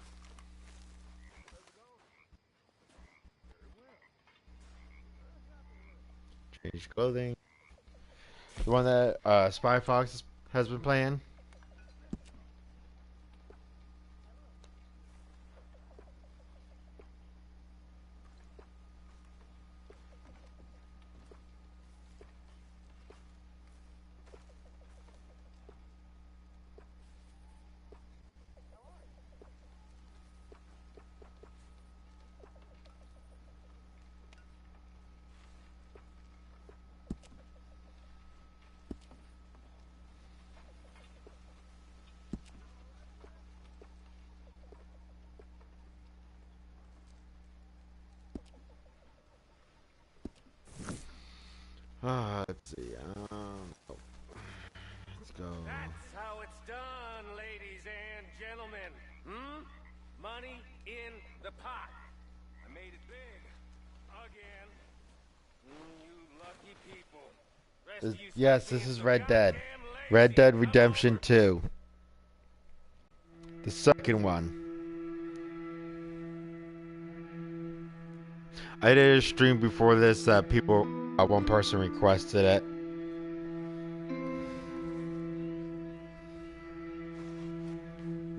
Change clothing. The one that Spy Fox has been playing. Let's see. Let's go. That's how it's done, ladies and gentlemen. Money in the pot. I made it big. Again. You lucky people. Yes, this is Red Dead. Red Dead Redemption 2. The second one. I did a stream before this that people, one person requested it.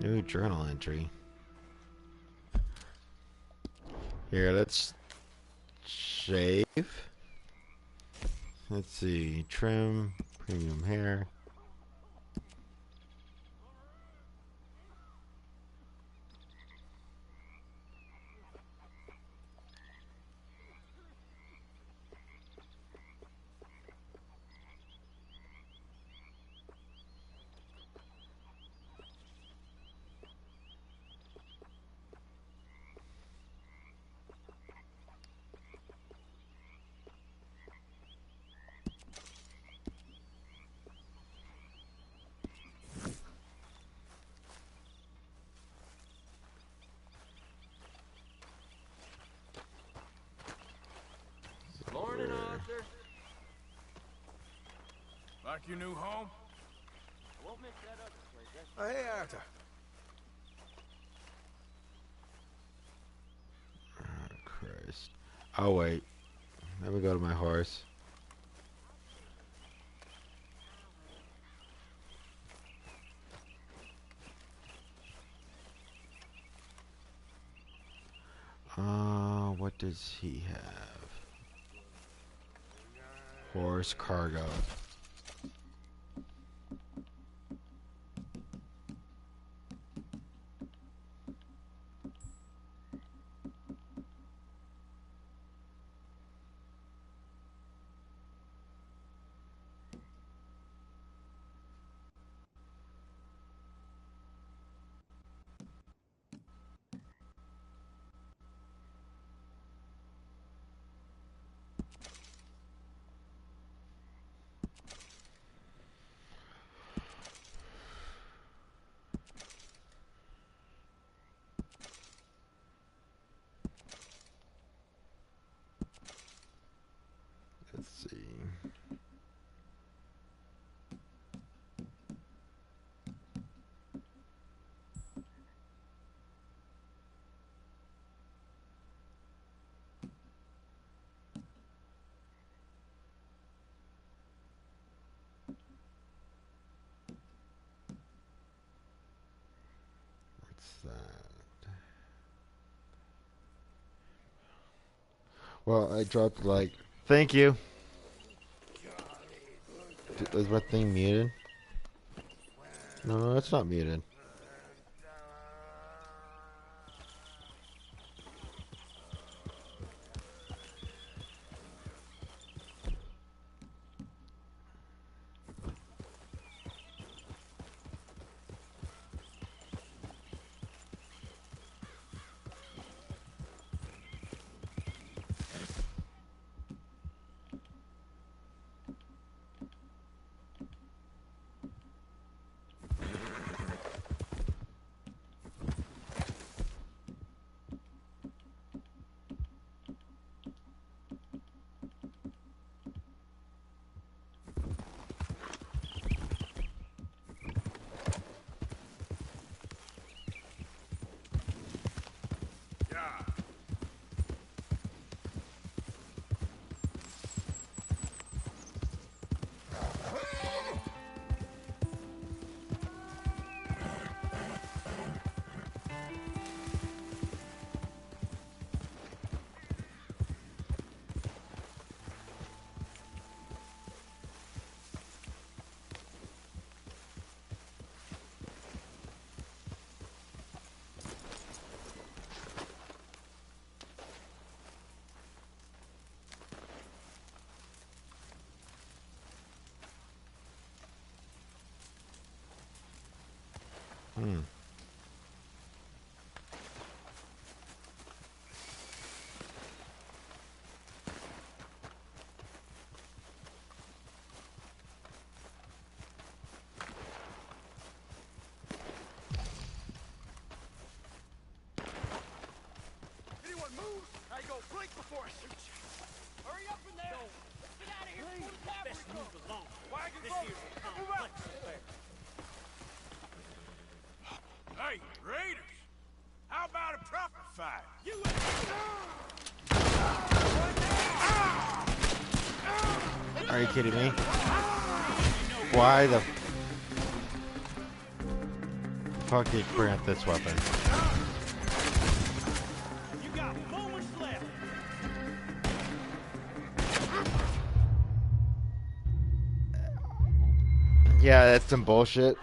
New journal entry. Here, let's shave. Let's see, trim, premium hair. Like your new home? I won't miss that other place, that's Oh, hey, Arthur. Oh, Christ. Oh, wait. Let me go to my horse. What does he have? Horse cargo. Let's see. What's that? Well, I dropped like. Thank you. Is my thing muted? No, it's not muted. Hmm. Anyone move, I go blink before I shoot you. Hurry up in there. Let's get out of here before the cavalry comes. Move along. Wagon road. Move out. Hey, Raiders! How about a proper fight? You Are you kidding me? Why the fuck did you bring out this weapon? You got moments left. Yeah, that's some bullshit.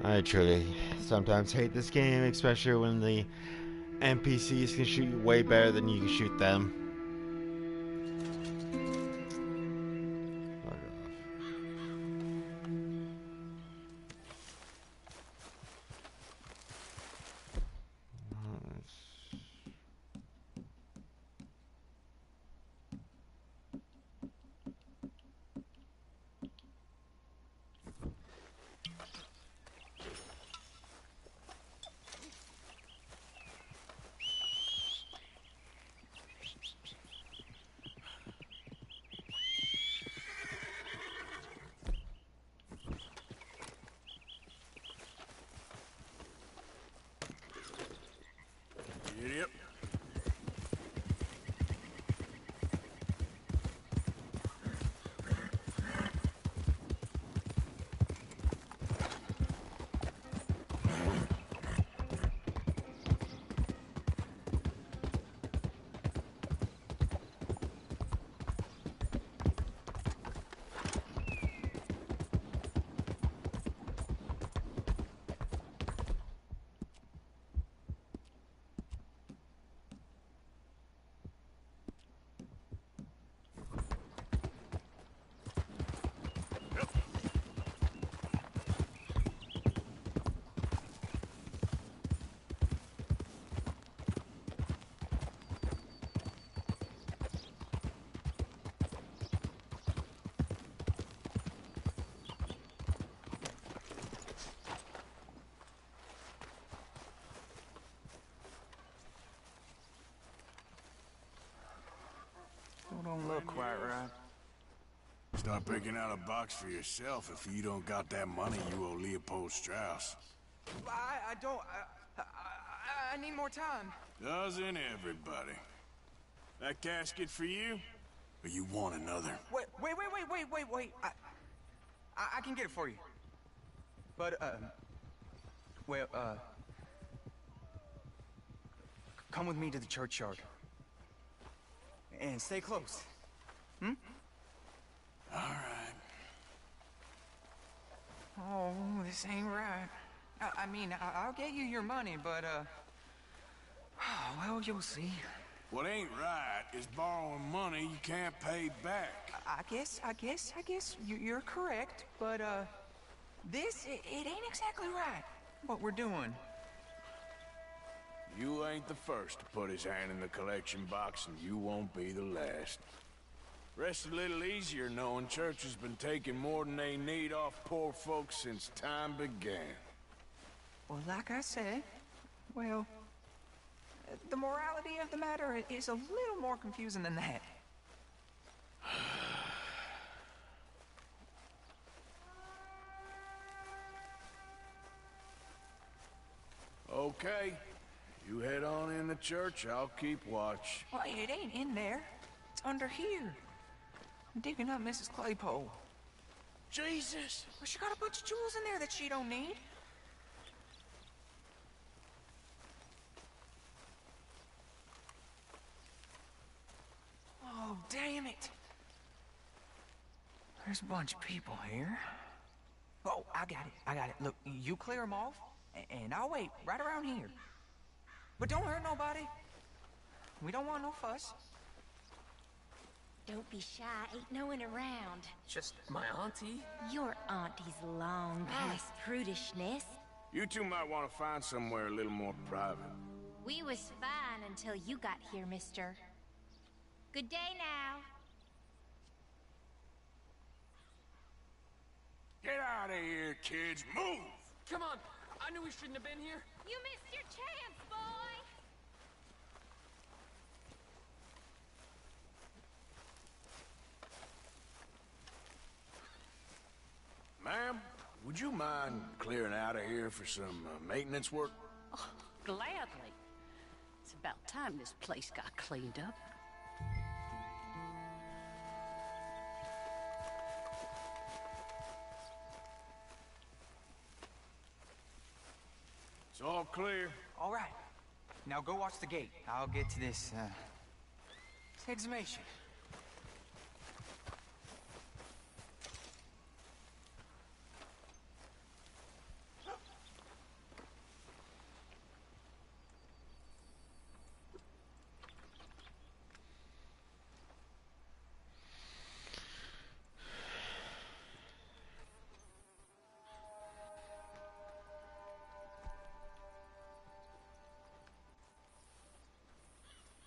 I truly sometimes hate this game, especially when the NPCs can shoot you way better than you can shoot them. quite right. Start picking out a box for yourself if you don't got that money you owe Leopold Strauss. I don't... I need more time. Doesn't everybody? That casket for you? Or you want another? Wait. I can get it for you. But, well, come with me to the churchyard. And stay close. Hmm? All right. Oh, this ain't right. I mean, I'll get you your money, but, well, you'll see. What ain't right is borrowing money you can't pay back. I guess you're correct, but, this, it ain't exactly right, what we're doing. You ain't the first to put his hand in the collection box, and you won't be the last. Rest a little easier knowing church has been taking more than they need off poor folks since time began. Well, like I said, well, the morality of the matter is a little more confusing than that. Okay. You head on in the church, I'll keep watch. Well, it ain't in there. It's under here. I'm digging up Mrs. Claypole. Jesus! Well, she got a bunch of jewels in there that she don't need. Oh, damn it. There's a bunch of people here. Oh, I got it. Look, you clear them off, and I'll wait right around here. But don't hurt nobody. We don't want no fuss. Don't be shy, ain't no one around. Just my auntie? Your auntie's long past prudishness. You two might want to find somewhere a little more private. We was fine until you got here, mister. Good day now. Get out of here, kids. Move! Come on. I knew we shouldn't have been here. You missed your chance, boy! Ma'am, would you mind clearing out of here for some maintenance work? Oh, gladly. It's about time this place got cleaned up. It's all clear. All right. Now go watch the gate. I'll get to this exhumation.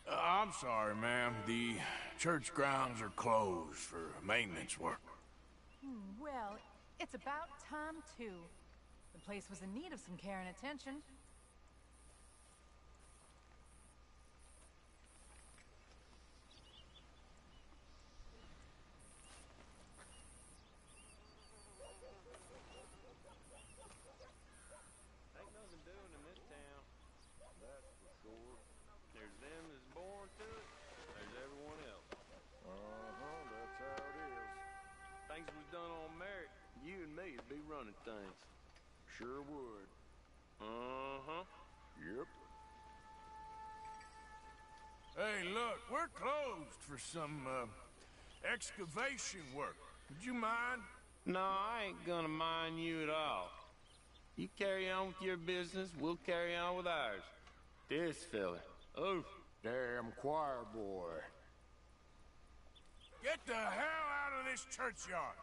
I'm sorry, ma'am. The church grounds are closed for maintenance work. Well, it's about time, too. The place was in need of some care and attention. Ain't nothing doing in this town. That's for sure. There's them that's born to it. There's everyone else. That's how it is. Things was done on merit. You and me would be running things. Sure would. Yep. Hey, look, we're closed for some, excavation work. Would you mind? No, I ain't gonna mind you at all. You carry on with your business, we'll carry on with ours. This fella. Oh, damn choir boy. Get the hell out of this churchyard.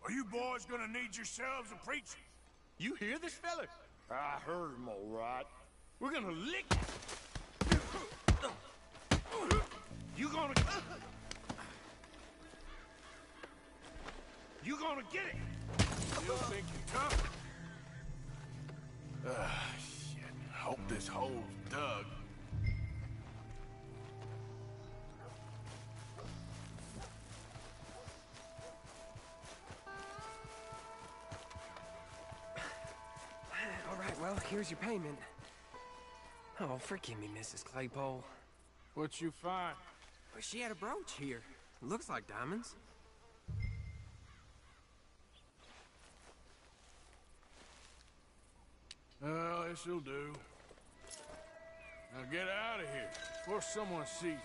Are you boys gonna need yourselves a preacher? You hear this fella? I heard him all right. We're gonna lick. You gonna get it. You don't think you're tough? Shit. Hope this hole's dug. here's your payment. Oh, forgive me, Mrs. Claypole. What you find? Well, she had a brooch here. Looks like diamonds. Well, this'll do. Now get out of here before someone sees you.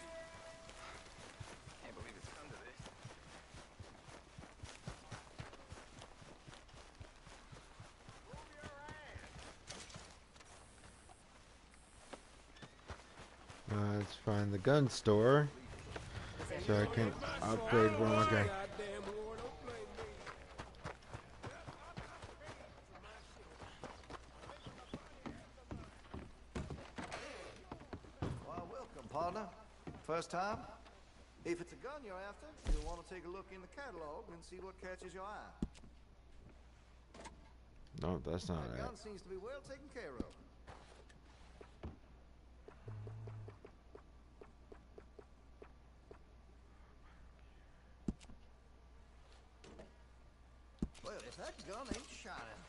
Can't believe it's come to this. Let's find the gun store so I can upgrade one more guy. Well, welcome, partner. First time? If it's a gun you're after, you'll want to take a look in the catalog and see what catches your eye. No, that's not That right. gun seems to be well taken care of. Well, if that gun ain't shining,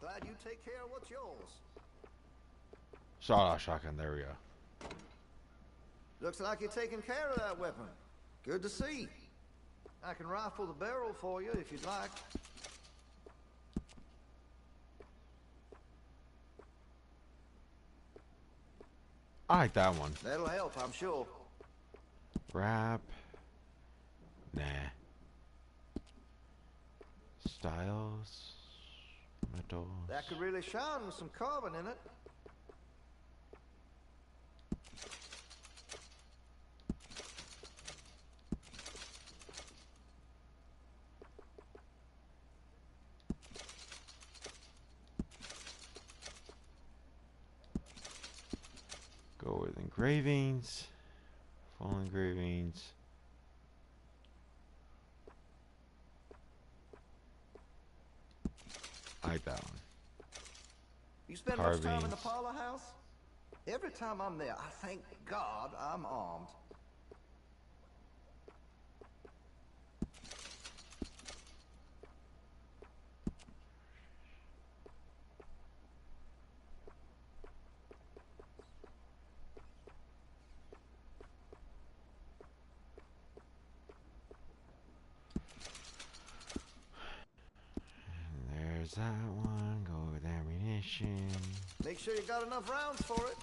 glad you take care of what's yours. Sawed-off shotgun, there we go. Looks like you're taking care of that weapon. Good to see. I can rifle the barrel for you if you'd like. I like that one. That'll help, I'm sure. Wrap. Nah. Styles. Metals. That could really shine with some carbon in it. Go with engravings. Full engravings. I like that one. You spend much time in the Carvings. parlor house? Every time I'm there, I thank God I'm armed. There's that one. Go with ammunition. Make sure you got enough rounds for it.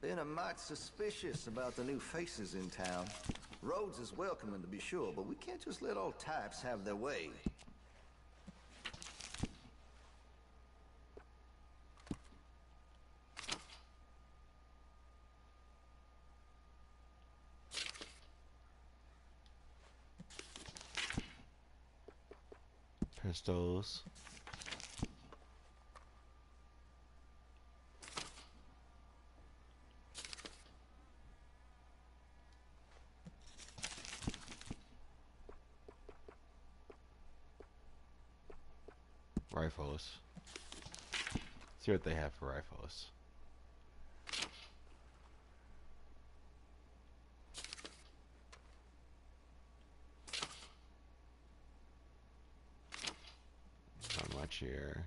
Been a mite suspicious about the new faces in town. Rhodes is welcoming to be sure, but we can't just let all types have their way. Pistols. Rifles. See what they have for rifles. Not much here.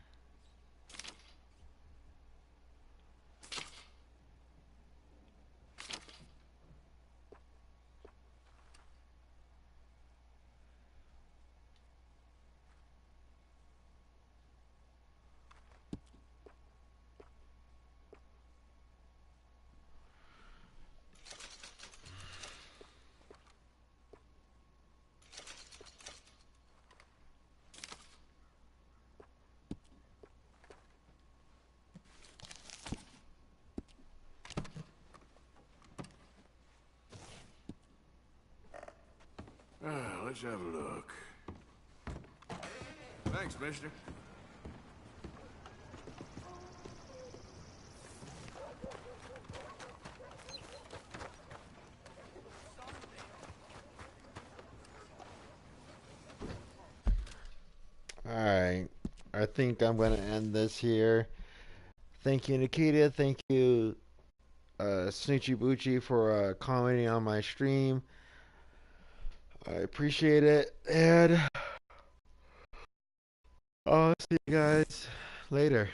Let's have a look. Thanks, mister. Alright. I think I'm going to end this here. Thank you, Nikita. Thank you, Snoochie Boochie, for commenting on my stream. I appreciate it. And I'll see you guys later.